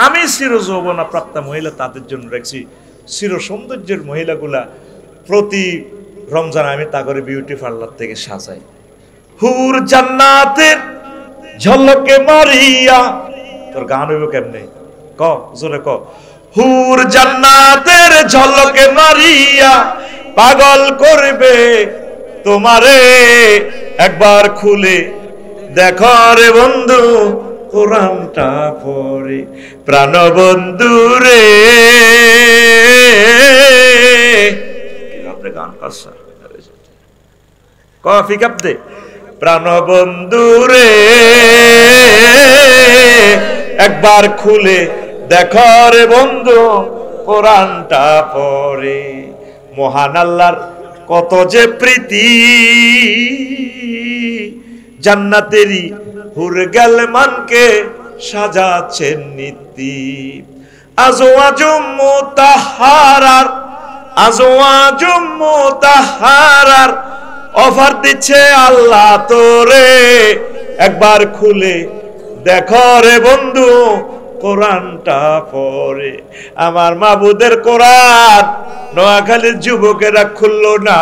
আমি চির যৌবনা প্রাপ্তা মহিলা তাদের জন্য রাখছি চির সৌন্দর্যের মহিলাগুলা প্রতি রমজান আমি তা করে বিউটি পার্লার থেকে সাজাই হুর জান্নাতের ঝলকে মারিয়া তোর গান হইব কেমনে ক জোরে ক হুর জান্নাতের ঝলকে মারিয়া পাগল করবে তোমারে একবার খুলে দেখো রে বন্ধু কোরআনটা পড়ে প্রাণবন্ধু রে গান কাসা কফি কাপ দে প্রাণবন্ধু রে একবার খুলে দেখো রে বন্ধু কোরআনটা পড়ে মহান আল্লাহর কত যে প্রীতি জান্নাতেরই হুর গালমানকে সাজাচ্ছেন নীতি আজওয়াজুম মুতাহারার অফার দিচ্ছে আল্লাহ তোরে একবার খুলে দেখো রে বন্ধু কোরআনটা পড়ে আমার মাবুদের কোরআন নোয়াখালীর যুবকেরা খুললো না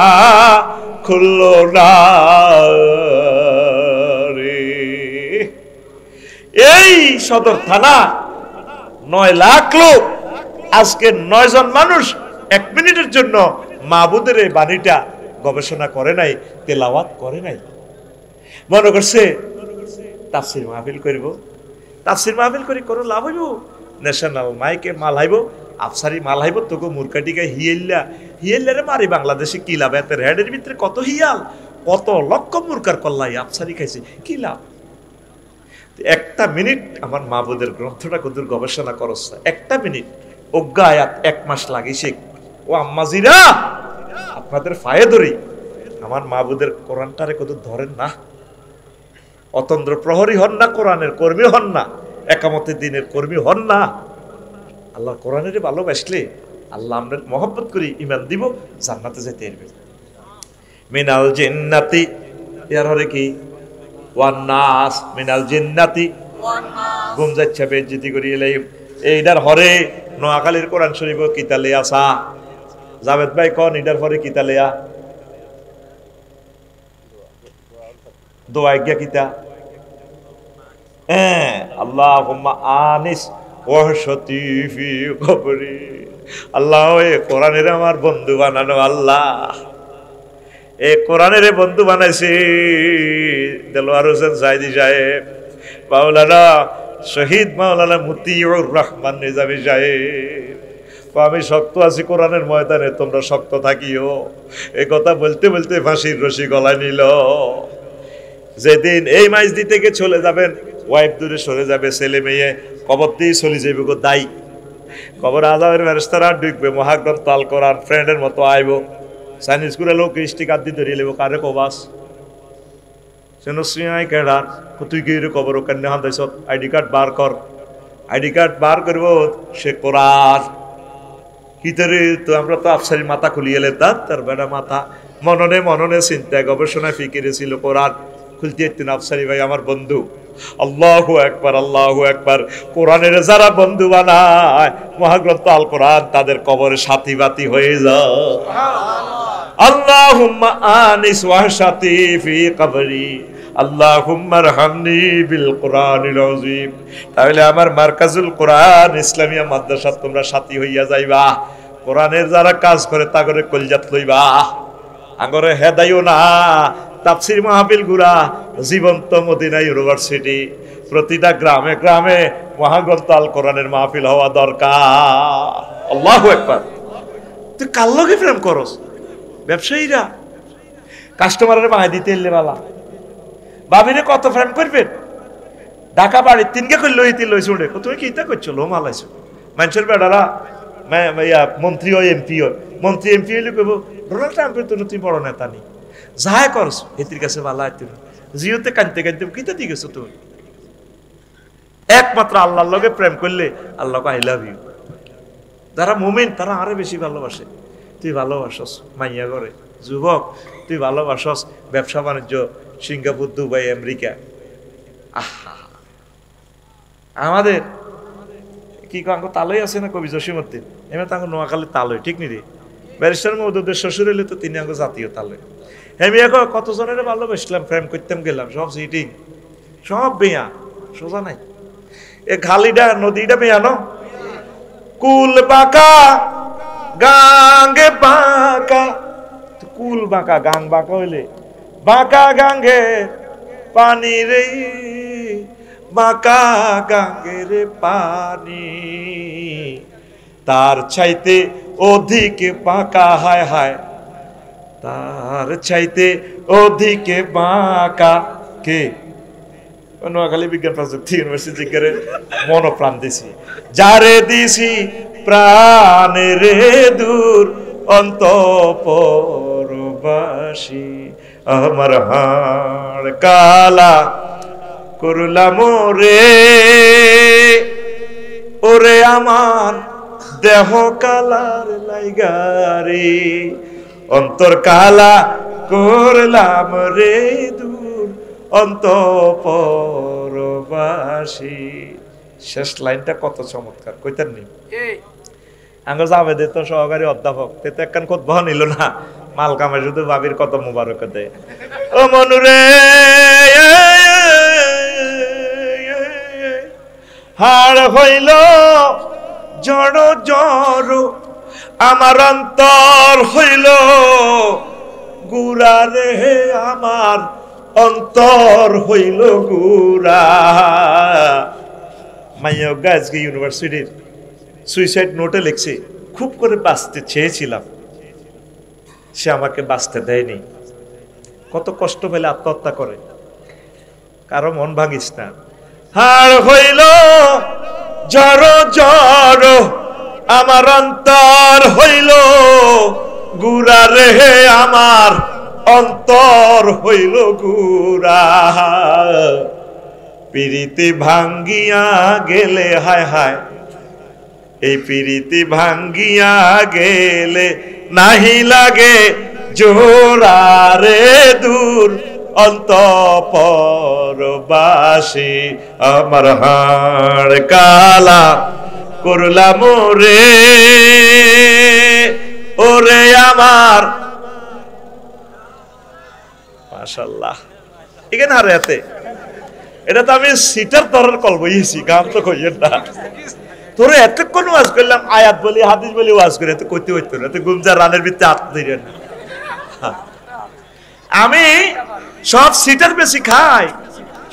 এই সদর থানা 9 লাখ লোক আজকে 9 জন মানুষ 1 মিনিটের জন্য মাবুদের এই বাণীটা গবেষণা করে নাই তেলাওয়াত করে নাই মনে করছে তাফসীর মাহফিল করব তাফসীর মাহফিল করে কোনো লাভ হইব ন্যাশনাল মাইকে মাল হাইব আফসারি মাল হাইব তোকে মুরকাটিকে হিয়েল্লারে মারি বাংলাদেশে কি লাভ এতের হেডের ভিতরে কত হিয়াল কত লক্ষ মুরকার কল্লাই আফসারি খাইছে কি লাভ 1 মিনিট আমার মাবুদের গ্রন্থটা কদুর গবেষণা করছ 1 মিনিট অজ্ঞা আয়াত 1 মাস লাগে শেখ ও আম্মাজিরা আপনাদের পায়ে ধরি আমার মাবুদের কোরআনটারে কদুর ধরেন না অতন্দ্র প্রহরী হন না কোরআনের কর্মী হন না একামতের দিনের কর্মী হন না আল্লাহ কোরআনের ভালোবাসলে আল্লাহ আমরা মহব্বত করি ঈমান দিব জান্নাতে যেতে পারবে মিনাল জিন্নাতি ইয়ার হরে কি ওয়ান নাস মিনাল জিন্নাতি ওয়ান নাস গুম যাচ্ছে বেইজ্জতি করি এলাই এইটার হরে নোয়াখালীর কোরআন শরীফ কিতালে আসা জাভেদ ভাই কোন এটার হরে কিতালেয়া দোয়া গিয়া কিতা আল্লাহুম্মা আনিস ওয়াহশতি ফি কবরি আল্লাহ এ কোরআনের আমার বন্ধু বানানো আল্লাহ এ কোরআনের বন্ধু বানাইছি দেলোয়ার হোসেন জাইদি সাহেব মাওলানা শহীদ মাওলানা মতিউর রহমান নিজামী সাহেব আমি শক্ত আছি কোরআনের ময়দানে, তোমরা শক্ত থাকিও। এই কথা বলতে বলতে ফাঁসির রশি গলায় নিল। যেদিন এই মাইজ দিতে গিয়ে চলে যাবেন, ওয়াইফ দূরে সরে যাবে, ছেলে মেয়ে কবর দিয়ে চলে যাবে গো দায়ী। কবর আযাবের ফেরেশতারা ঢুকবে, মহাগ্রন্থ আল কোরআন ফ্রেন্ডের মতো আইব, চাইনিজ করে লোক স্টিকার দিয়ে ধরিয়ে লেব, কারে কবাস সিনাই কেডা, তুই কি কবর কেন হাতাইছ, আইডি কার্ড বার কর। আইডি কার্ড বার করব, সে কোরআন কিতরে তো আমরা তো আফসারি মাথা খুলিয়ে লেতাম, তার বেড়া মাথা মননে মননে চিন্তা গবেষণা ফিকিরে ছিল কোরআন খুলতে একদিন আফসারি ভাই আমার বন্ধু। আল্লাহু আকবার, আল্লাহু আকবার। কোরআনের যারা বন্ধু বানায় মহাগ্রন্থ আল কোরআন তাদের কবরে সাথী বাতি হয়ে যায়। আল্লাহুম্মা আনিস ওয়াহশাতি ফি কবরি, আল্লাহুম্মা রহমনি বিল কোরআনিল আযীম। তাহলে আমার মারকাজুল কোরআন ইসলামিয়া মাদ্রাসা তোমরা সাথী হইয়া যাইবা। কোরআনের যারা কাজ করে তাগরে কলজাত লইবা, আগরে হেদাইও না। তাফসীর মাহফিল গুরা জীবন্ত মদিনা ইউনিভার্সিটি, প্রতিটা গ্রামে গ্রামে মহাগ্রন্থ আল কোরআনের মাহফিল হওয়া দরকার। আল্লাহু আকবার। তুই কার লগে প্রেম করস? ব্যবসায়ীরা কাস্টমারের মায় দিতে এলে বালা, বাবিরে কত প্রেম করবেন? ঢাকা বাড়ি তিনকে করলো ইতি লইছে উঠে, তুমি কি ইতা করছো? লো মালাইছো মানুষের বেড়ারা মন্ত্রী হয় এমপি হয়, মন্ত্রী এমপি হইলে কইব ডোনাল্ড ট্রাম্পের তো তুই বড় নেতা নি, যাই করস এতির কাছে বালা তুমি জিওতে কানতে কানতে কিতা দিয়ে গেছো তুমি? একমাত্র আল্লাহর লগে প্রেম করলে আল্লাহ আই লাভ ইউ। যারা মুমিন তারা আরো বেশি ভালোবাসে। তুই ভালোবাসস মাইয়া করে, যুবক তুই ভালোবাসস ব্যবসা বাণিজ্য সিঙ্গাপুর, দুবাই, আমেরিকা। আহা, আমাদের কি কাঙ্গ তালই আছে না কবি জসিমউদ্দিন, এমনি তাঙ্গ নোয়াখালী তালই, ঠিক নি রে? ব্যারিস্টার মওদুদের শ্বশুর এলে তো তিনি আঙ্গ জাতীয় তালই। আমি এখন কতজনের ভালোবাসলাম, প্রেম করতাম গেলাম, সব সিটিং, সব বেয়া, সোজা নাই। এ খালিটা নদীটা বেয়া ন, কুল বাঁকা গাঙ্গে বাঁকা, কুল বাঁকা গাং বাঁকা হইলে বাঁকা গাঙ্গে পানি রে, বাঁকা গাঙ্গের পানি তার চাইতে অধিক বাঁকা, হায় হায় তার চাইতে অধিক বাঁকা কে? নোয়াখালী বিজ্ঞান প্রযুক্তি ইউনিভার্সিটি জিজ্ঞারে মনোপ্রাণ দিছি, যারে দিছি প্রাণ রে দূর অন্তঃপরবাসী, আমার হাড় কালা করলাম রে, ওরে আমার দেহ কালার লাইগারে, অন্তর কালা করলাম রে দূর অন্তঃপরবাসী। শেষ লাইনটা কত চমৎকার, কইতেন নি? আঙ্গ যাবে দে তো সহকারী অধ্যাপক, তে তো একখান কত বহ নিল না, মাল কামাই শুধু বাবির কত মুবারক দেয়। ও মনুরে হাড় হইল জড় জড়, আমার অন্তর হইল গুড়া রে, আমার অন্তর হইল গুড়া। মাইয়া আজকে ইউনিভার্সিটির সুইসাইড নোটে লিখছে, খুব করে বাঁচতে চেয়েছিলাম, সে আমাকে বাঁচতে দেয়নি। কত কষ্ট পেলে আত্মহত্যা করে, কারো মন ভাঙিস না। হাড় হইল জড় জড়, আমার অন্তর হইল গুড়া রে, আমার অন্তর হইল গুড়া। পিরিতি ভাঙ্গিয়া গেলে, হায় হায় এই পিরিতি ভাঙ্গিয়া গেলে নাহি লাগে জোড়া রে দূর অন্তঃপরবাসী, আমার হাড় কালা করলাম রে, ওরে আমার। মাশাআল্লাহ, এখানে আর এতে এটা তো আমি সিটার তরের কল বইয়েছি, গান তো কইয়েন না। তোরে এতক্ষণ ওয়াজ করলাম, আয়াত বলি হাদিস বলি ওয়াজ করে, এত কইতে হইতো না, তুই গুমজার রানের ভিতরে আত্মীয় না। আমি সব সিটার বেশি খাই,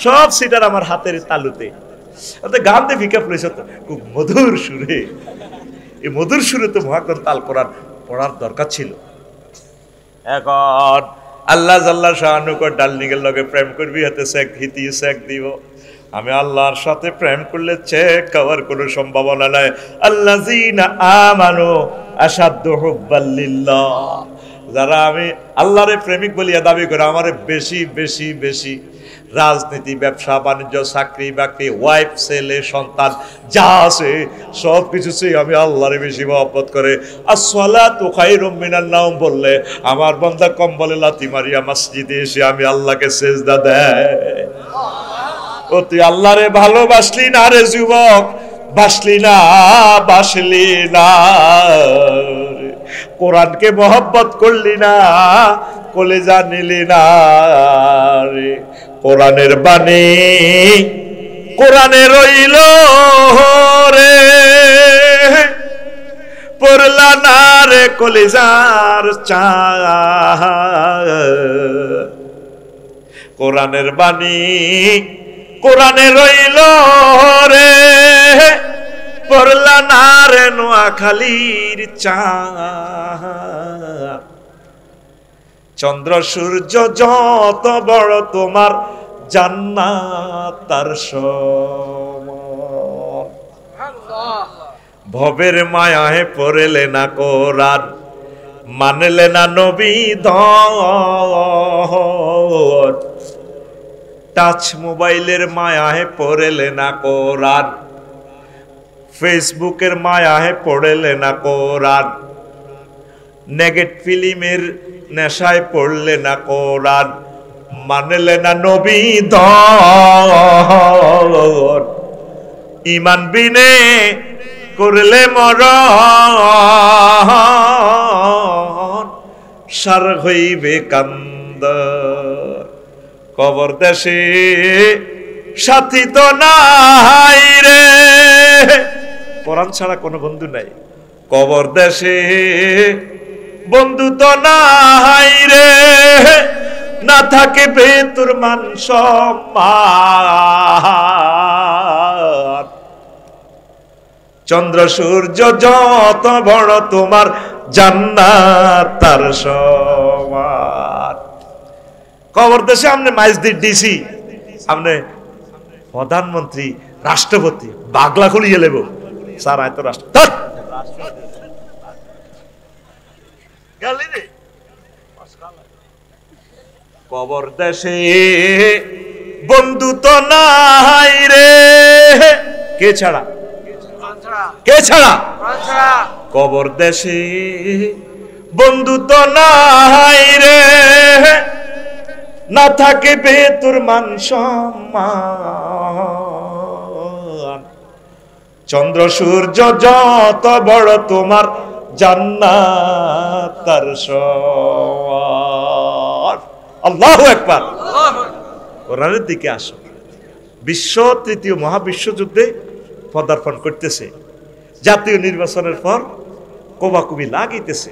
সব সিটার আমার হাতের তালুতে। গান দিয়ে ভিকা পড়েছ তো খুব মধুর সুরে, এই মধুর সুরে তো মহাগ্রন্থ আল কোরআন পড়ার দরকার ছিল। এখন আল্লাহ জাল্লা শাহানুকর ডালনিগের লগে প্রেম করবি, হাতে চেক হিতিয়ে চেক দিব। আমি আল্লাহর সাথে প্রেম করলে চেক খাওয়ার কোনো সম্ভাবনা নাই। আল্লাযীনা আমানু আশাদ্দু হুব্বাল লিল্লাহ, যারা আমি আল্লাহরে প্রেমিক বলিয়া দাবি করে আমারে বেশি বেশি বেশি রাজনীতি, ব্যবসা বাণিজ্য, চাকরি বাকরি, ওয়াইফ, ছেলে, সন্তান যা আছে সব কিছু আমি আল্লাহরে বেশি মহব্বত করে। আসসালাতু খায়রুম মিনান নাওম বললে আমার বান্দা কম্বলে লাথি মারিয়া মসজিদে এসে আমি আল্লাহকে সেজদা দেয়। ও তুই আল্লাহরে ভালোবাসলি না রে যুবক, বাসলি না, বাসলি না, কোরআনকে মহব্বত করলি না, কলেজা নিলি না রে। কোরআনের বাণী কোরআনে রইল রে, পড়লা না রে কলেজার চা। কোরআনের বাণী কোরআনে রইল রে, পড়লা না রে নোয়াখালীর চা। চন্দ্র সূর্য যত বড় তোমার জান্নাত তার সমান। ভবের মায়ায় পড়লে না কোরআন, মানলে না নবী দন। টাচ মোবাইলের মায়ায় পড়লে না কোরআন, ফেসবুকের মায়ায় পড়লে না কোরআন, নেগেট ফিল্মের নেশায় পড়লে না কোরআন, মানলে না নবী দন। ঈমান বিনে করলে মরণ, সার হইবে কান্দ। কবর দেশে সাথী তো নাই রে, কোরআন ছাড়া কোনো বন্ধু নাই। কবর দেশে বন্ধু তো নাই রে, না থাকে তোর মান সম্মান। চন্দ্র সূর্য যত বড় তোমার জান্নাত তার সমান। কবর দেশে আমনে মাইজদি ডিসি, আমনে প্রধানমন্ত্রী, রাষ্ট্রপতি বাগলা খুলিয়ে লেব স্যার আয় তো রাষ্ট্র। কবর দেশে বন্ধু তো নাই রে, কে ছাড়া, কে ছাড়া? কবর দেশে বন্ধু তো নাই রে, না থাকে তোর মান সম্মান। চন্দ্র সূর্য যত বড় তোমার জান্নাত তার সমান। আল্লাহু আকবার। কোরআনের দিকে আসো। বিশ্ব তৃতীয় মহাবিশ্বযুদ্ধে পদার্পণ করতেছে, জাতীয় নির্বাচনের পর কোবাকুবি লাগিতেছে,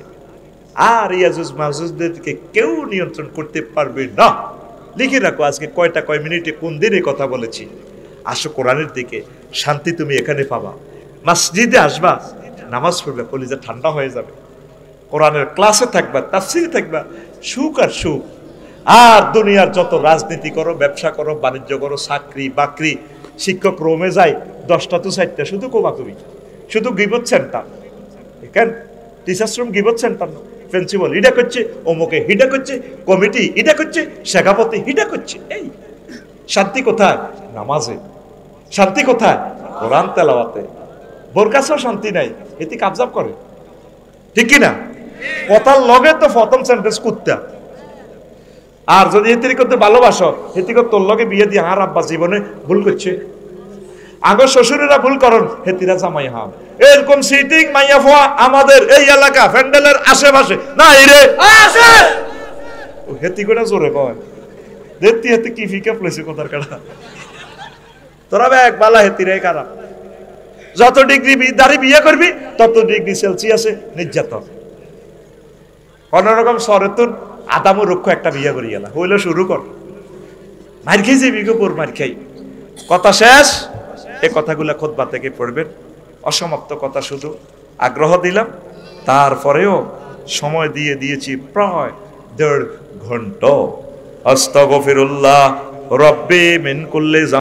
আর ইয়াজুজ মাহুজদেরকে কেউ নিয়ন্ত্রণ করতে পারবে না। লিখে রাখো আজকে কয়টা কয় মিনিটে কোন দিনে কথা বলেছি। আসো কোরআনের দিকে, শান্তি তুমি এখানে পাবা। মসজিদে আসবা, নামাজ পড়বে, কলিজা ঠান্ডা হয়ে যাবে। কোরআনের ক্লাসে থাকবা, তাফসিরে থাকবা, সুখ আর সুখ। আর দুনিয়ার যত রাজনীতি করো, ব্যবসা করো, বাণিজ্য করো, চাকরি বাকরি, শিক্ষক রোমে যায় 10টা তো 4টা, শুধু কোবাকুবি, শুধু গিবত সেন্টার। কেন টিচার্স রুম গিবত সেন্টার না, প্রিন্সিপাল ইডা করছে, অমুকে হিডা করছে, কমিটি ইডা করছে, শেখাপতি হিডা করছে। এই শান্তি কোথায়? নামাজে। শান্তি কোথায়? কোরআন তেলাওয়াতে। বোর কাছেও শান্তি নাই, এটি কাবজাব করে, ঠিক কিনা? কথার লগে তো প্রথম সেন্টেন্স কুত্তা। আর যদি হেতির করতে ভালোবাসো, হেতিকে তোর লগে বিয়ে দিয়ে আর আব্বা জীবনে ভুল করছে, আগর শ্বশুরেরা ভুল করন, হেতিরা জামাই হাম। এরকম সিটিং মাইয়া ফোয়া আমাদের এই এলাকা প্যান্ডেলের আশেপাশে না রে, হেতি করে জোরে কয় দেখতি হেতি কি ফিকে প্লেসে কথার কাটা। তোরা এক বালা হেতিরাই খারাপ। যত ডিগ্রি দাঁড়ি বিয়ে করবি তত ডিগ্রি সেলসিয়াসে নির্যাতন। কোন রকম সরেতুন আদামু রক্ষ একটা বিয়ে করি গেলা হইলে শুরু কর, মার খেয়ে যাবি গো, বোর মার খাই। কথা শেষ। এই কথাগুলা খুতবা থেকে পড়বেন, অসমাপ্ত কথা শুধু। আগ্রহ দিলাম, তারপরেও সময় দিয়েছি প্রায় 1.5 ঘন্টা। আস্তাগফিরুল্লাহ রব্বি মিন কুল্লি